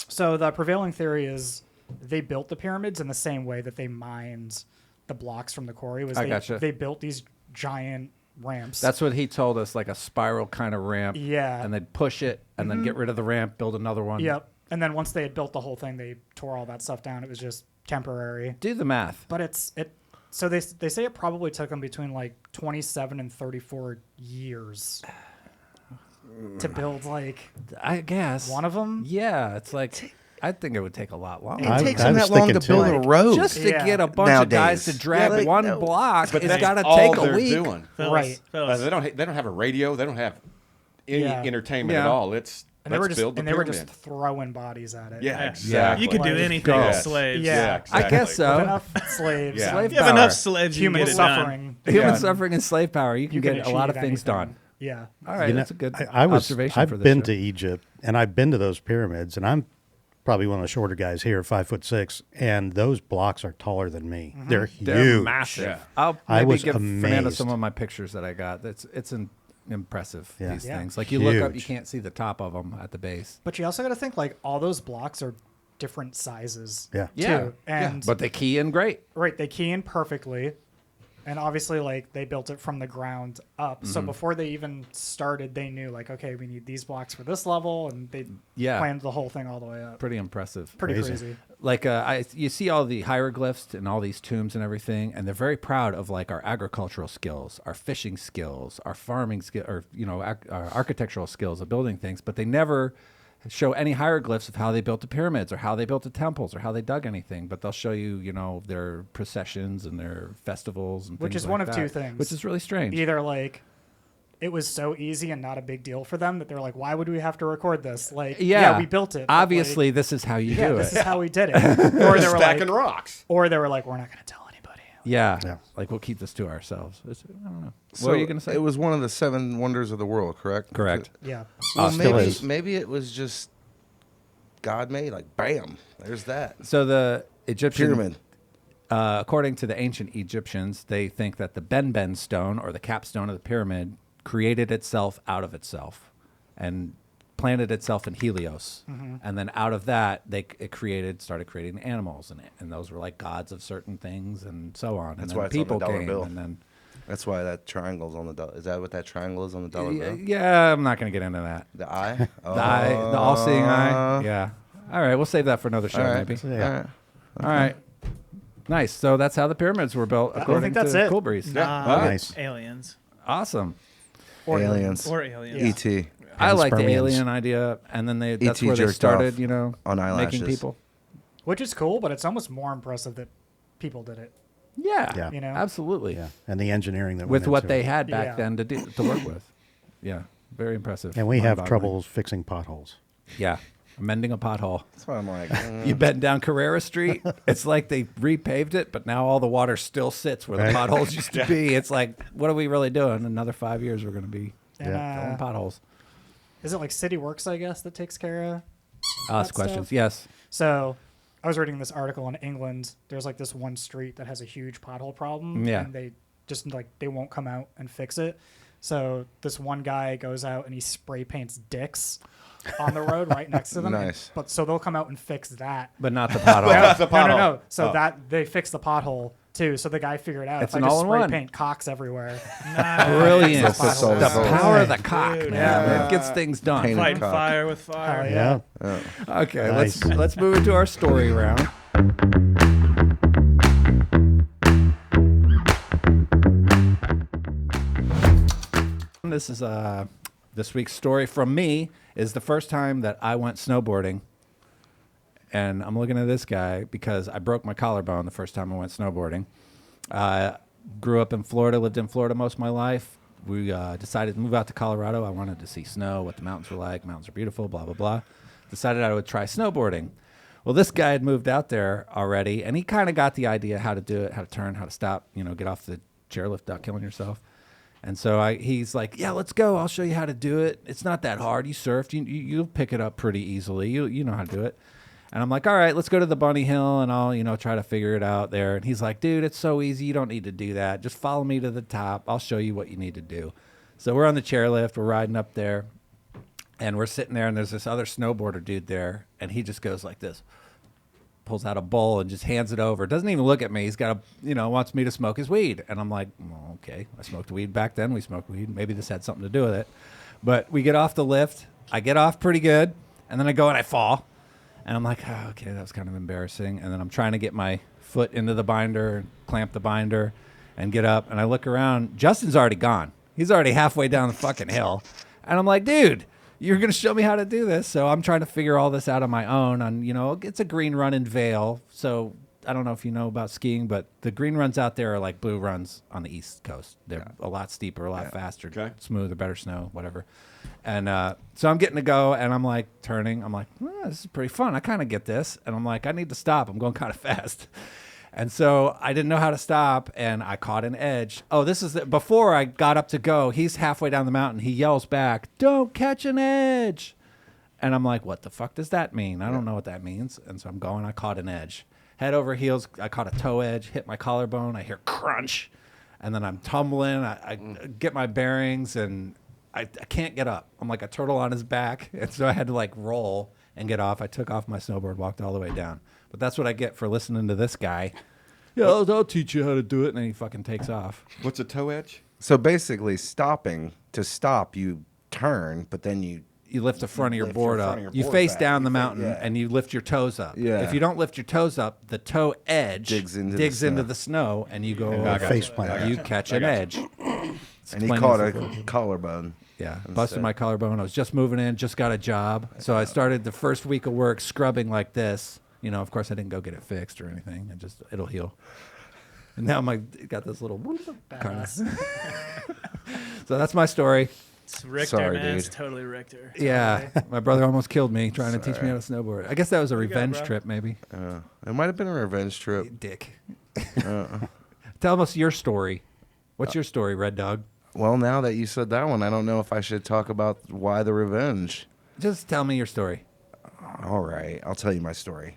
So the prevailing theory is they built the pyramids in the same way that they mined the blocks from the quarry. I gotcha. They built these giant ramps. That's what he told us, like a spiral kind of ramp. Yeah. And they'd push it and then get rid of the ramp, build another one. Yep. And then once they had built the whole thing, they tore all that stuff down. It was just temporary. Do the math. But so they say it probably took them between like 27 and 34 years to build like I guess. one of them. Yeah. It's like, I think it would take a lot longer. It takes I them was that long to thinking build too. a road. Just to Yeah. get a bunch of guys Nowadays. to drag Yeah, like, one no. block, But it's that's got to all take a they're week. doing. Right. They don't have a radio. They don't have any Yeah. entertainment Yeah. at all. It's And they were let's build the just pyramid. throwing bodies at it. Yeah, Yeah. exactly. You could do Like, anything go. with slaves. Yeah. exactly. I guess so. With enough slaves, Yeah. Slave You have power. enough slaves, you human can get it done. suffering. Human Yeah. suffering and slave power. You can get a lot of achieve things anything. done. Yeah. All right, You know, that's a good I've observation for this been show. to Egypt, and I've been to those pyramids, and I'm probably one of the shorter guys here, 5'6", and those blocks are taller than me. They're huge. They're massive. Yeah. I'll I maybe was give Fernando amazed. some of my pictures that I got. It's impressive, Yeah. these Yeah. things. Like you look up, you Huge. can't see the top of them at the base. But you also got to think like all those blocks are different sizes. Yeah. Too. And But they key in great. right, they key in perfectly. And obviously, like, they built it from the ground up. Mm-hmm. So before they even started, they knew, like, okay, we need these blocks for this level. And they Yeah. planned the whole thing all the way up. Pretty impressive. Pretty Crazy. crazy. Like you see all the hieroglyphs and all these tombs and everything, and they're very proud of like our agricultural skills, our fishing skills, our farming skill, or our architectural skills of building things. But they never show any hieroglyphs of how they built the pyramids or how they built the temples or how they dug anything. But they'll show you, their processions and their festivals and Which things is like one of that, two things. which is really strange. Either, like, it was so easy and not a big deal for them that they're like, why would we have to record this? Like, yeah, we built it. but, Obviously, like, this is how you yeah, do this it. is how we did it. Or they were Stacking like, rocks. we're like, we're not going to tell anybody. Yeah. Yeah. Like we'll keep this to ourselves. I don't know. So What are you going to say? It was one of the 7 wonders of the world, correct? Correct. Yeah. Well, still maybe is. maybe it was just God made. Like, bam, there's that So the Egyptian pyramid. According to the ancient Egyptians, they think that the Ben stone, or the capstone of the pyramid, created itself out of itself and planted itself in Helios. And then out of that, it started creating animals. And those were like gods of certain things and so on. That's and why then it's on the people dollar came. bill. And then, That's why that triangle's on the dollar. Is that what that triangle is on the dollar bill? yeah, I'm not going to get into that. The eye? The eye, the all-seeing eye. Yeah. All right, we'll save that for another show, All right. maybe. Yeah. All right. All right. Nice. So that's how the pyramids were built, according think that's to it. Cool Breeze. Nice. Aliens. Awesome. Aliens. Or aliens. E.T. I like the spermians. alien idea, and then that's E.T. where they jerked started, off on eyelashes. making people. Which is cool, but it's almost more impressive that people did it. Yeah, Yeah. You know? absolutely. Yeah. And the engineering that With went what into they it. had back Yeah. then to work with. Yeah, very impressive. And we have Mind-boggling. troubles fixing potholes. Yeah, mending a pothole. That's why I'm like, You bend down Carrera Street. It's like they repaved it, but now all the water still sits where the Right. potholes used to be. It's like, what are we really doing? Another 5 years, we're going to be And, filling potholes. is it like City Works, I guess, that takes care of? Ask that questions. stuff? Yes. So I was reading this article in England. There's like this one street that has a huge pothole problem. Yeah. And they just like, they won't come out and fix it. So this one guy goes out and he spray paints dicks on the road right next to them. Nice. But so they'll come out and fix that. But not the pothole. That's the No. pothole. So Oh. that they fixed the pothole too. So the guy figured out It's if I an just all-in-one. spray paint cocks everywhere. Brilliant. That's the soul The of it. power of the cock, Dude. man. Yeah. It gets things done. Painted Fighting cock. fire with fire. Hell Yeah. yeah. Okay, Nice. let's move into our story round. This is this week's story from me is the first time that I went snowboarding. And I'm looking at this guy because I broke my collarbone the first time I went snowboarding. Grew up in Florida, lived in Florida most of my life. We decided to move out to Colorado. I wanted to see snow, what the mountains were like. Mountains are beautiful, blah, blah, blah. Decided I would try snowboarding. Well, this guy had moved out there already, and he kind of got the idea how to do it, how to turn, how to stop, get off the chairlift without killing yourself. And so he's like, yeah, let's go. I'll show you how to do it. It's not that hard. You surfed. You'll pick it up pretty easily. You know how to do it. And I'm like, all right, let's go to the bunny hill and I'll, try to figure it out there. And he's like, dude, it's so easy. You don't need to do that. Just follow me to the top. I'll show you what you need to do. So we're on the chairlift. We're riding up there. And we're sitting there and there's this other snowboarder dude there. And he just goes like this. Pulls out a bowl and just hands it over. Doesn't even look at me. He's got wants me to smoke his weed. And I'm like, well, okay. I smoked weed back then. We smoked weed. Maybe this had something to do with it. But we get off the lift. I get off pretty good. And then I go and I fall. And I'm like, oh, okay, that was kind of embarrassing. And then I'm trying to get my foot into the binder, clamp the binder, and get up. And I look around. Justin's already gone. He's already halfway down the fucking hill. And I'm like, dude, you're going to show me how to do this. So I'm trying to figure all this out on my own. It's a green run in Vail. So I don't know if you know about skiing, but the green runs out there are like blue runs on the East Coast. They're a lot steeper, a lot faster, smoother, better snow, whatever. And so I'm getting to go, and I'm like turning. I'm like, this is pretty fun. I kind of get this. And I'm like, I need to stop. I'm going kind of fast. And so I didn't know how to stop, and I caught an edge. Oh, this is before I got up to go. He's halfway down the mountain. He yells back, "Don't catch an edge." And I'm like, what the fuck does that mean? I don't know what that means. And so I'm going. I caught an edge. Head over heels. I caught a toe edge, hit my collarbone. I hear crunch. And then I'm tumbling. I get my bearings, and I can't get up. I'm like a turtle on his back. And so I had to like roll and get off. I took off my snowboard, walked all the way down. But that's what I get for listening to this guy. Yeah, I'll teach you how to do it. And then he fucking takes off. What's a toe edge? So basically, to stop, you turn, but then you lift the front of your board up. You face down the mountain, and you lift your toes up. Yeah. If you don't lift your toes up, the toe edge digs into the snow, and you go face plant. You catch an edge. And he caught a collarbone. Yeah, busted my collarbone. I was just moving in, just got a job. So I started the first week of work scrubbing like this. Of course, I didn't go get it fixed or anything. It'll heal. And now got this little kind of. So that's my story. It's Richter, Sorry, man. dude. It's totally Richter. Yeah, my brother almost killed me trying to teach me how to snowboard. I guess that was a revenge trip, maybe. It might have been a revenge trip. Dick. Tell us your story. What's your story, Red Dog? Well, now that you said that one, I don't know if I should talk about why the revenge. Just tell me your story. All right, I'll tell you my story.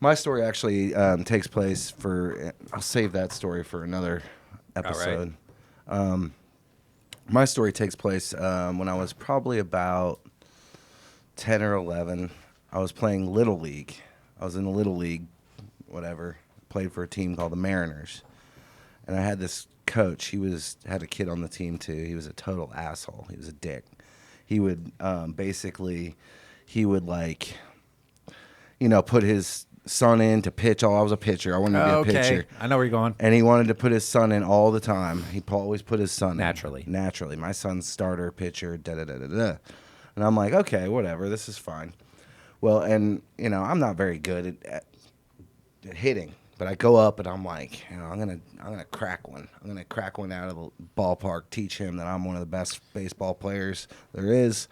My story actually takes place I'll save that story for another episode. Right. My story takes place when I was probably about 10 or 11. I was playing Little League. I was in the Little League, whatever. Played for a team called the Mariners. And I had this coach. He had a kid on the team, too. He was a total asshole. He was a dick. He would put his son in to pitch. I was a pitcher. I wanted to be a pitcher. I know where you're going. And he wanted to put his son in all the time. He always put his son Naturally. in. Naturally. My son's starter, pitcher, da-da-da-da-da. And I'm like, okay, whatever. This is fine. Well, and, I'm not very good at hitting. But I go up, and I'm like, I'm gonna crack one. I'm going to crack one out of the ballpark, teach him that I'm one of the best baseball players there is.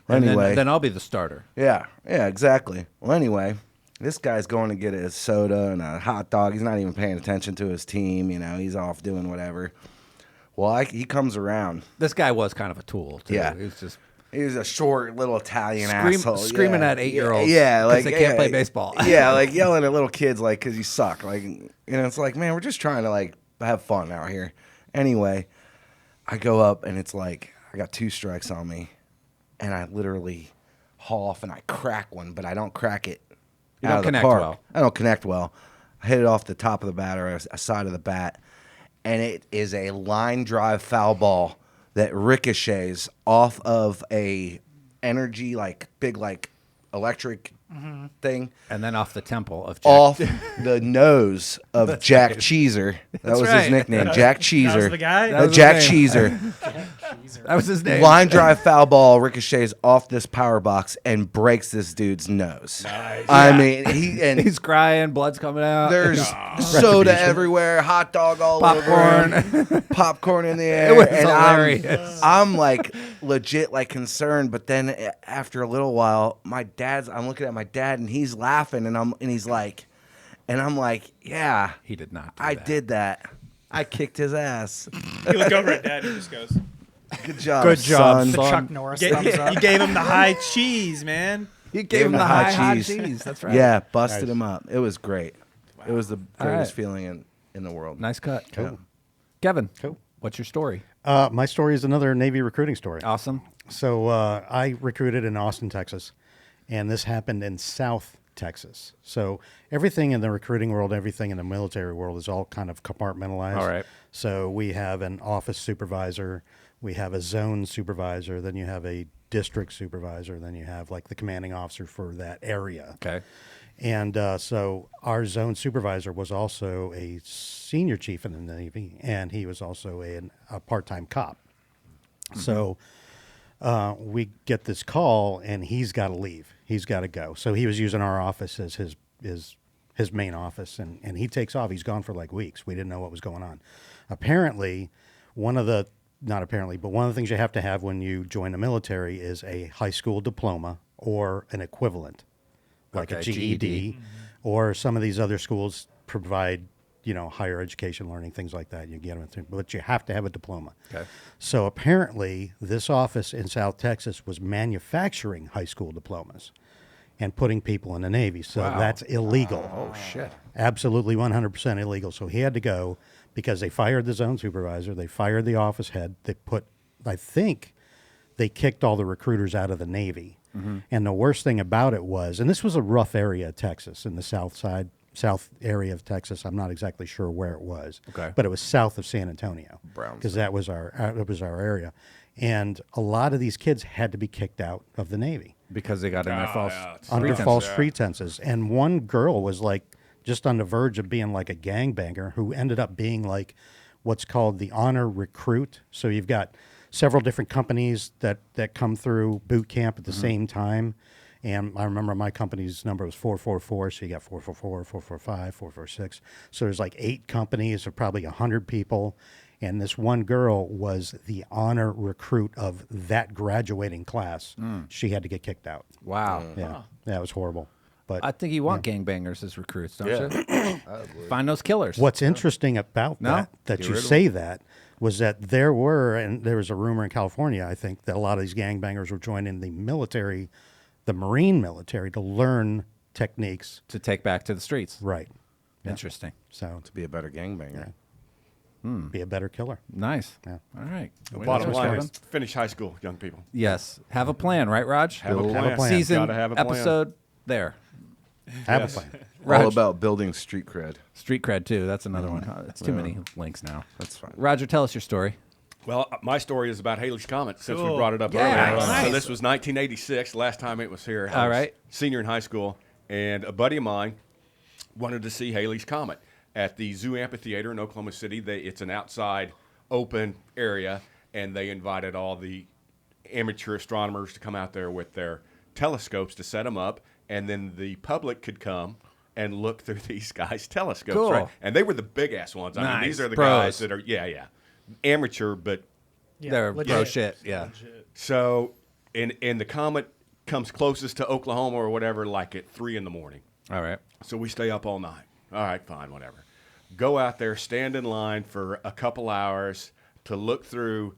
And anyway. Then I'll be the starter. Yeah, exactly. Well, anyway, this guy's going to get a soda and a hot dog. He's not even paying attention to his team. He's off doing whatever. Well, he comes around. This guy was kind of a tool, too. Yeah. He was a short little Italian asshole. Screaming at 8-year-olds. Yeah, like they can't play baseball. Yeah, like yelling at little kids, like, because you suck. Like, it's like, man, we're just trying to, like, have fun out here. Anyway, I go up, and it's like, I got 2 strikes on me, and I literally haul off, and I crack one, but I don't crack it out of the park. I don't connect well. I hit it off the top of the bat or a side of the bat, and it is a line drive foul ball that ricochets off of a energy, like, big, like, electric thing. And then off the temple of Jack. Off the nose of Jack Cheeser. That was his nickname, Jack Cheeser. That was the guy? Jack Cheeser. That was his name. Line drive foul ball ricochets off this power box and breaks this dude's nose. Nice. I mean, he's crying, blood's coming out. There's soda everywhere, hot dog all over, popcorn in the air. It was and hilarious. I'm like legit like concerned, but then after a little while, I'm looking at my dad and he's laughing and I'm like, yeah, he did not. I did that. I kicked his ass. You look over at Dad and he just goes, Good job, Good job, son. The Chuck Norris thumbs up. you gave him the high cheese, man. You gave him the hot cheese. That's right. Yeah, busted him up. It was great. It was the greatest right. feeling in the world. Nice cut. Cool. Kevin, Cool. what's your story? My story is another Navy recruiting story. Awesome. So I recruited in Austin, Texas, and this happened in South Texas. So everything in the recruiting world, everything in the military world is all kind of compartmentalized. All right. So we have an office supervisor, we have a zone supervisor, then you have a district supervisor, then you have like the commanding officer for that area. Okay. And so our zone supervisor was also a senior chief in the Navy, and he was also a part-time cop. Mm-hmm. So we get this call, and he's got to leave. He's got to go. So he was using our office as his main office, and he takes off. He's gone for like weeks. We didn't know what was going on. Apparently, one of the things you have to have when you join the military is a high school diploma or an equivalent, like a GED, or some of these other schools provide, higher education learning, things like that. You get them through, but you have to have a diploma. Okay. So apparently this office in South Texas was manufacturing high school diplomas and putting people in the Navy. So that's illegal. Oh, shit. Absolutely 100% illegal. So he had to go because they fired the zone supervisor. They fired the office head. I think they kicked all the recruiters out of the Navy. Mm-hmm. And the worst thing about it was, and this was a rough area of Texas in the south area of Texas. I'm not exactly sure where it was, but it was south of San Antonio, because that was our area. And a lot of these kids had to be kicked out of the Navy because they got in there under false pretenses. And one girl was like just on the verge of being like a gangbanger, who ended up being like what's called the honor recruit. So you've got several different companies that come through boot camp at the same time. And I remember my company's number was 444, so you got 444, 445, 446. So there's like 8 companies of probably 100 people. And this one girl was the honor recruit of that graduating class. She had to get kicked out. Wow. Yeah, that was horrible. But I think you want gangbangers as recruits, don't you? Find those killers. What's interesting about that you say that, was that there was a rumor in California, I think, that a lot of these gangbangers were joining the military, the Marine military, to learn techniques to take back to the streets. Right. Interesting. So To be a better gangbanger. be a better killer. Nice. Yeah. All right. The bottom line Kevin. is finish high school, young people. Yes. Have a plan, right, Raj? Have a plan. Season Gotta have a plan. episode there. Have a plan. Raj. All about building street cred. Street cred, too. That's another one. It's too many links now. That's fine. Roger, tell us your story. Well, my story is about Hailey's Comet, since we Cool. brought it up Yeah, earlier. nice. So this was 1986, last time it was here. I All was right. senior in high school, and a buddy of mine wanted to see Hailey's Comet at the Zoo Amphitheater in Oklahoma City. It's an outside, open area, and they invited all the amateur astronomers to come out there with their telescopes to set them up, and then the public could come and look through these guys' telescopes. Cool. Right? And they were the big-ass ones. I mean, Nice. these are the Pros. guys that are, amateur, but They're legit. pro shit. Yeah. so, and the Comet comes closest to Oklahoma or whatever, like at 3 in the morning. All right. So we stay up all night. All right, fine, whatever. Go out there, stand in line for a couple hours to look through.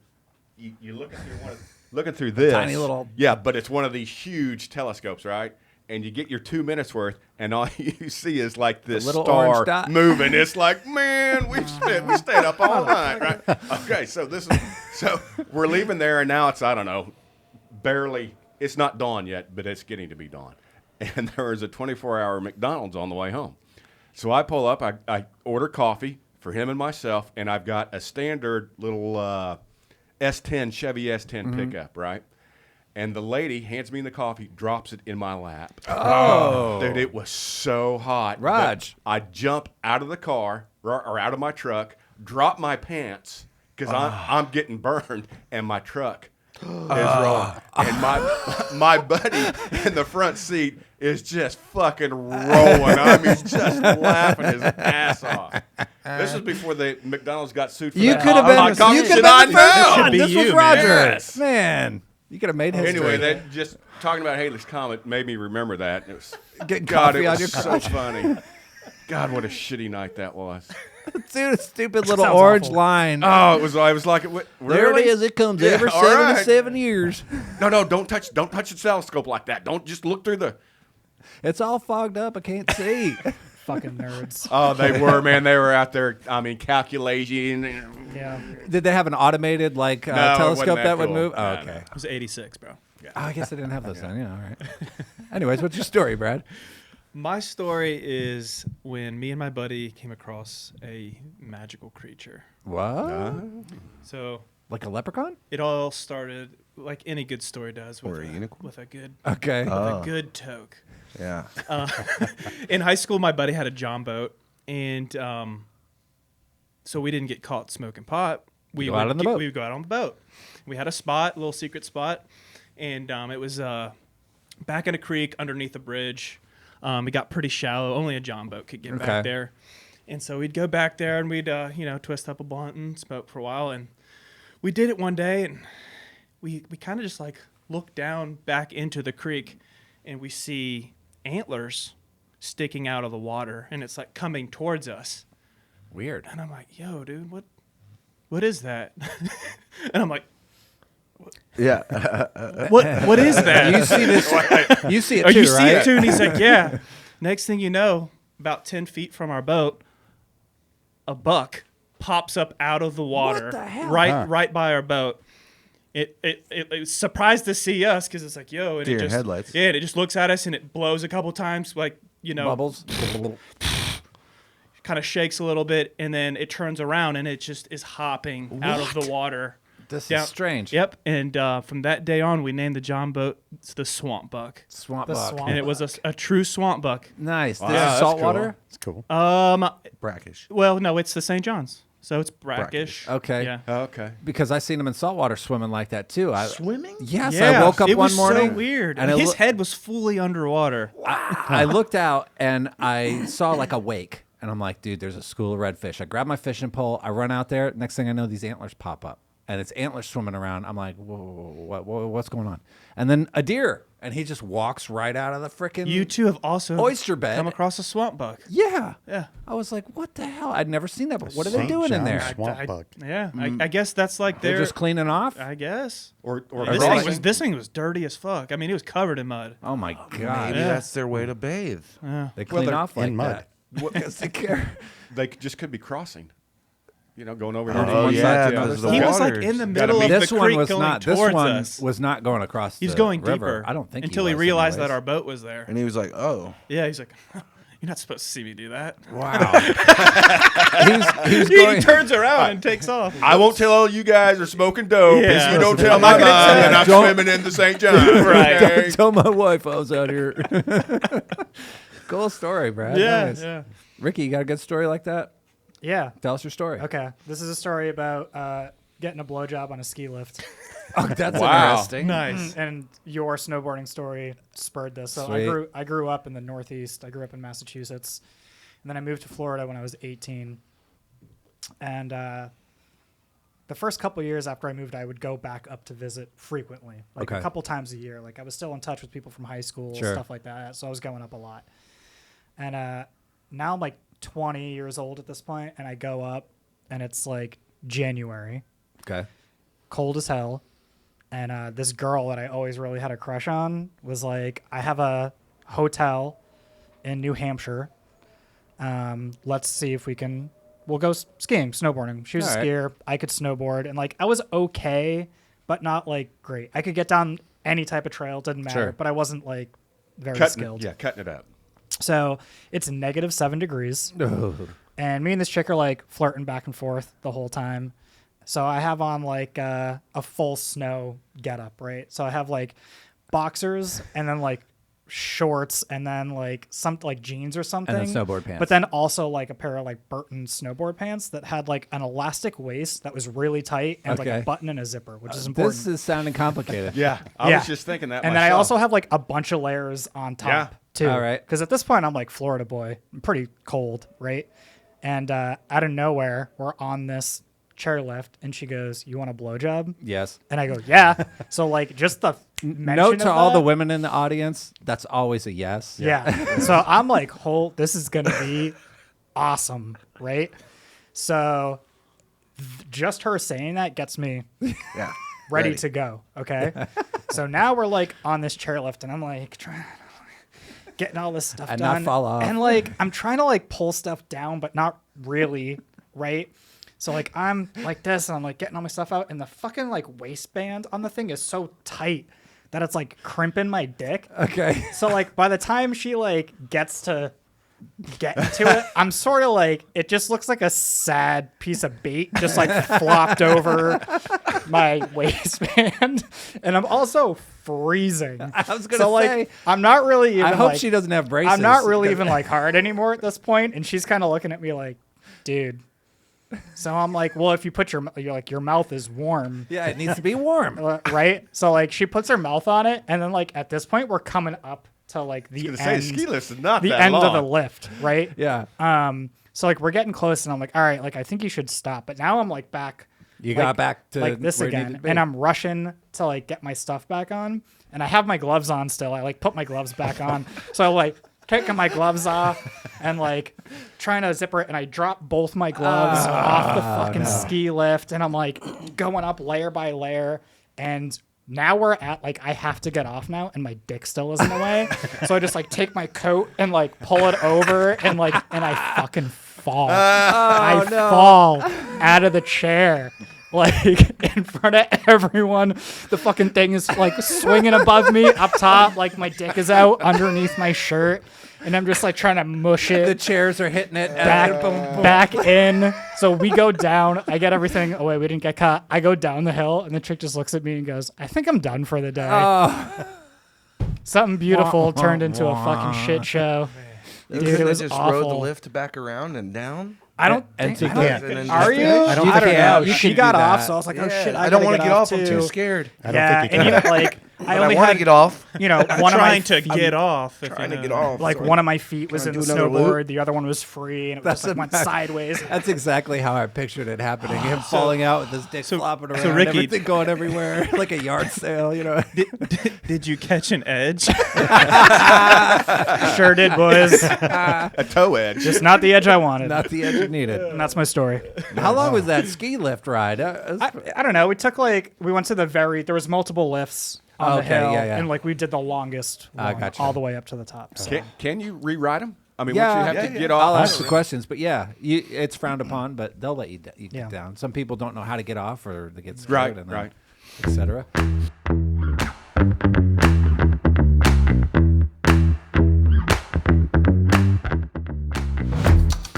You look through looking through this tiny little. Yeah, but it's one of these huge telescopes, right? And you get your 2 minutes worth, and all you see is like this little star orange dot. moving. It's like, man, we stayed up all night, right? Okay, so we're leaving there, and now it's, I don't know, barely. It's not dawn yet, but it's getting to be dawn. And there was a 24-hour McDonald's on the way home. So I pull up, I order coffee for him and myself, and I've got a standard little S10, Chevy S10 pickup, right? And the lady hands me the coffee, drops it in my lap. Oh. Dude, it was so hot. Raj. that I jump out of the car, or out of my truck, drop my pants, because I'm getting burned, and my truck is rolling. And my buddy in the front seat is just fucking rolling. I mean, just laughing his ass off. This was before the McDonald's got sued for You that could have hot been. coffee You could shit have been the I first know. one. Be This was you, Roger. Yes. Man, you could have made history. Anyway, that just talking about Hailey's Comet made me remember that. It was Getting God, coffee it on was your so crotch. funny. God, what a shitty night that was. Dude, a stupid little Sounds orange awful. line. Oh, I was like, what, There really? it is. It comes Yeah, every all 7 right. to 7 years. No, don't touch the telescope like that. Don't just look through the. It's all fogged up. I can't see. Fucking nerds. Oh, they were, man. They were out there. I mean, calculating. Yeah. Did they have an automated No, it telescope wasn't that would cool. move? Oh, No, okay. no. It was 86, bro. Oh, I guess I didn't have those then. Yeah, all right. Anyways, what's your story, Brad? My story is when me and my buddy came across a magical creature. What? So Like a leprechaun? it all started like any good story does with Or a unicorn? with a good Okay. a good toke. Yeah. In high school, my buddy had a John boat, and so we didn't get caught smoking pot. We Go out would on the boat. We would go out on the boat. We had a spot, a little secret spot, and it was back in a creek underneath a bridge. It got pretty shallow. Only a John boat could get Okay. back there, and so we'd go back there and we'd twist up a blunt and smoke for a while. And we did it one day, and we kind of just like look down back into the creek, and we see antlers sticking out of the water, and it's like coming towards us. Weird. And I'm like, yo, dude, what is that? And I'm like, Yeah. what is that? You see this? You see it Oh, too, you see right? it too? And he's like, yeah. Next thing you know, about 10 feet from our boat, a buck pops up out of the water. What the hell? Right by our boat. It was surprised to see us because it's like, yo, and Deer it just headlights. Yeah, and it just looks at us and it blows a couple times, like, Bubbles. kind of shakes a little bit, and then it turns around and it just is hopping out of the water. This down- is strange. Yep, and from that day on, we named the John boat the Swamp Buck, Swamp The buck. swamp- and it was a true swamp buck. Nice. Wow, This is that's saltwater? It's cool. Brackish. Well, no, it's the St. John's, so it's brackish. Okay. Yeah. Okay. Because I seen him in saltwater swimming like that too. Swimming? Yes, Yeah, I woke up it one was morning. so weird, and and it his loo- head was fully underwater. I looked out and I saw like a wake, and I'm like, dude, there's a school of redfish. I grab my fishing pole, I run out there. Next thing I know, these antlers pop up, and it's antlers swimming around. I'm like, whoa, what's going on? And then a deer, and he just walks right out of the freaking. You two have also Oyster bed. come across a swamp buck. Yeah. Yeah. I was like, what the hell? I'd never seen that. But what are they St. doing in John's there? Swamp buck. Yeah, I guess that's like They're just cleaning off. I guess. Or This thing was dirty as fuck. I mean, it was covered in mud. Oh my god. Maybe Yeah. that's their way to bathe. They clean they're off like in mud. that. Because they care. they just could be crossing. Going over here. to Oh, one yeah, side to the because other the side. He was like waters. in the Gotta middle be- of This the one creek was going not. This towards one us. was not going across. He was the going river. deeper. I don't think until he was realized anyways. that our boat was there. And he was like, oh. Yeah, he's like, you're not supposed to see me do that. Wow. he was He going. turns around and takes off. I won't tell all you guys are smoking dope. Yeah. If you don't Listen, tell I'm my not mom gonna tell that I'm Don't- swimming in the St. John's. Right. Okay? Don't tell my wife I was out here. Cool story, Brad. Yeah, Nice. yeah. Ricky, you got a good story like that? Yeah. Tell us your story. Okay. This is a story about getting a blowjob on a ski lift. Oh, that's Wow. interesting. Nice. And your snowboarding story spurred this. So Sweet. I grew up in the Northeast. I grew up in Massachusetts, and then I moved to Florida when I was 18. And the first couple years after I moved, I would go back up to visit frequently, like Okay. a couple times a year. Like I was still in touch with people from high school, Sure. stuff like that. So I was going up a lot. And now I'm like 20 years old at this point, and I go up, and it's like January, Okay. cold as hell. And this girl that I always really had a crush on was like, I have a hotel in New Hampshire. Let's see if we'll go skiing, snowboarding. She was All a right. skier. I could snowboard. And like, I was okay, but not like great. I could get down any type of trail. It didn't matter, Sure. but I wasn't like very Cutting skilled. it up. So it's -7 degrees. And me and this chick are like flirting back and forth the whole time. So I have on like a full snow getup, right? So I have like boxers and then like shorts and then like something like jeans or something. snowboard pants. But then also like a pair of like Burton snowboard pants that had like an elastic waist that was really tight and like Okay. a button and a zipper, which is important. This is sounding complicated. Yeah, I Yeah. was just thinking that. And then I myself. also have like a bunch of layers on top Yeah. too. All right. Because at this point I'm like Florida boy. I'm pretty cold, right? And out of nowhere, we're on this chairlift, and she goes, "You want a blowjob?" Yes. And I go, "Yeah." So like just the mention Note of to all that- the women in the audience, that's always a yes. Yeah. So I'm like, this is gonna be awesome, right? So just her saying that gets me Yeah. ready to go. Okay. So now we're like on this chairlift and I'm like trying getting all this stuff And done. not fall off. And like I'm trying to like pull stuff down, but not really, right? So like I'm like this and I'm like getting all my stuff out and the fucking like waistband on the thing is so tight that it's like crimping my dick. Okay. So like by the time she like gets to get into it, I'm sort of like it just looks like a sad piece of bait just like flopped over my waistband, and I'm also freezing. I was gonna so say, like I'm not really even I hope like, she doesn't have braces. I'm not really even like hard anymore at this point, and she's kind of looking at me like, dude. So I'm like, well, if you put you're like your mouth is warm. Yeah, it needs to be warm. Right? So like she puts her mouth on it, and then like at this point we're coming up to like the I was end, gonna say ski lift is not the that end long. of the lift, right? Yeah. So like we're getting close, and I'm like, all right, like I think you should stop. But now I'm like back. You like, got back to like this where you again, needed to be. and I'm rushing to like get my stuff back on, and I have my gloves on still. I like put my gloves back on, so I'm like taking my gloves off and like trying to zipper it, and I drop both my gloves off the fucking ski lift, and I'm like going up layer by layer, and now we're at like I have to get off now, and my dick still is in the way, so I just like take my coat and like pull it over, and I fucking fall. I fall out of the chair. Like in front of everyone, the fucking thing is like swinging above me up top, like my dick is out underneath my shirt, and I'm just like trying to mush the it chairs are hitting it. back in. So we go down. I get everything. Oh wait, we didn't get caught. I go down the hill, and the chick just looks at me and goes, "I think I'm done for the day." Something beautiful turned into a fucking shit show. Dude, it was just awful. rode the lift back around and down. I don't And think. to I get- don't- And then Are just you? finish? I don't I think don't you know. can. You She can got do off, that. so I was like, "Oh shit!" I don't want to get off. I'm too scared. I don't Yeah, think you and can. even like I But only I want to had get off. you know one of my Trying to get off. if Trying you to know. get off. like so one of my feet was in Trying the to do another snowboard, loop? the other one was free, and it That's just like went about- sideways. That's exactly how I pictured it happening. Him falling out with his dick flopping around, Ricky- everything going everywhere, like a yard sale, you know. Did you catch an edge? Sure did, boys. A toe edge. Just not the edge I wanted. Not the edge you needed. And that's my story. How long was that ski lift ride? I don't know. We took like we went to the there was multiple lifts on the Okay, hill, yeah, yeah. and like we did the longest one gotcha. all the way up to the top. So. Can you rewrite them? I mean, Yeah, once you have to get I'll off. ask the questions, but yeah, it's frowned upon, but they'll let you, you Yeah. get down. Some people don't know how to get off, or they get scared, Right, and then, right. etc.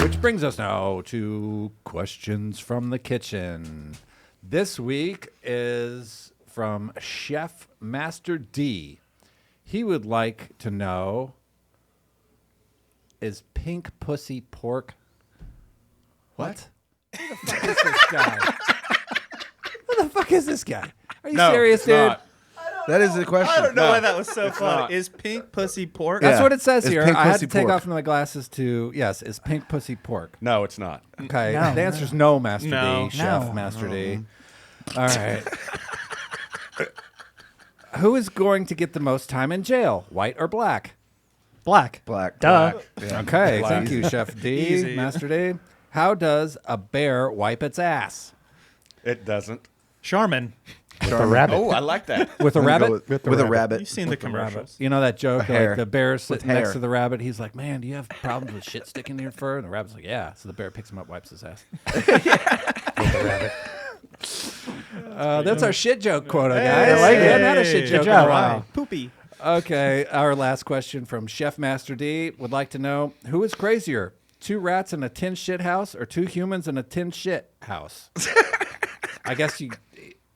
Which brings us now to questions from the kitchen. This week is from Chef Master D. He would like to know, is pink pussy pork? What? Who the fuck is this guy? Who the fuck is this guy? Are you No, serious, it's dude? not. That is the question. I don't know No, why that was so it's funny. not. Is pink pussy pork? That's Yeah, what it says it's here. pink I had pussy to take pork. off my glasses to, yes, is pink pussy pork. No, it's not. Okay, No. the answer's no, Master No. D, Chef No. Master D. All right. Who is going to get the most time in jail, white or black? Black. Black. Duh. Yeah. Okay, Black. thank you, Chef D, Easy. Master D. How does a bear wipe its ass? It doesn't. Charmin. The rabbit. Oh, I like that. With a I'm gonna go rabbit? with the a rabbit. rabbit. You've seen the commercials. You know that joke, hair. like the bear sitting next hair. to the rabbit. He's like, "Man, do you have problems with shit sticking to your fur?" And the rabbit's like, "Yeah." So the bear picks him up, wipes his ass. That's our shit joke quota, guys. I like We it. haven't had a shit Good joke in job. a while. Poopy. Okay, our last question from Chef Master D would like to know, who is crazier, 2 rats in a tin shit house or 2 humans in a tin shit house? I guess you...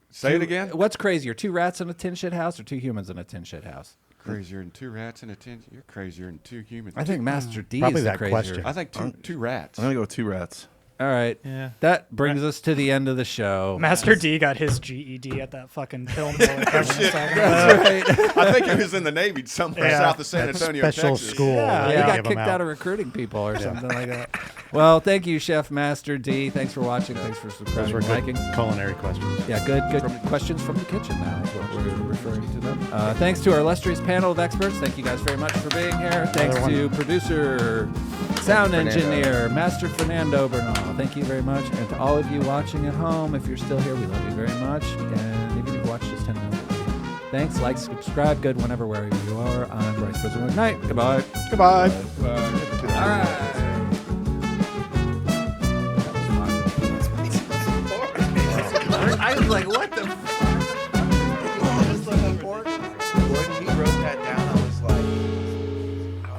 Say it again. What's crazier, 2 rats in a tin shit house or 2 humans in a tin shit house? Crazier than 2 rats in a tin. You're crazier than 2 humans. I think Master D Probably is the that crazier. question. I think two rats. I'm gonna go with 2 rats. All right. Yeah. That brings us to the end of the show. Master D got his GED at that fucking film. That's I think he was in the Navy somewhere Yeah. south of San That's Antonio, special Texas. school. Yeah, they he got give 'em kicked out of recruiting people or something like that. Well, thank you, Chef Master D. Thanks for watching. Thanks for Those subscribing were and liking. good culinary questions. Yeah, good questions from the kitchen now is what we're referring to them. Thanks to our illustrious panel of experts. Thank you guys very much for being here. Thanks to producer, sound engineer, Master Fernando Bernal. Thank you very much. And to all of you watching at home, if you're still here, we love you very much. And even if you watched just 10 minutes. Thanks, like, subscribe, good whenever, wherever you are. I'm Bryce Brizzle. Good night. Goodbye. Goodbye. All right. I was like, what the fuck? When he wrote that down,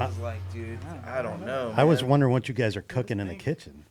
I was like, dude, I don't know. I was wondering what you guys are cooking in the kitchen.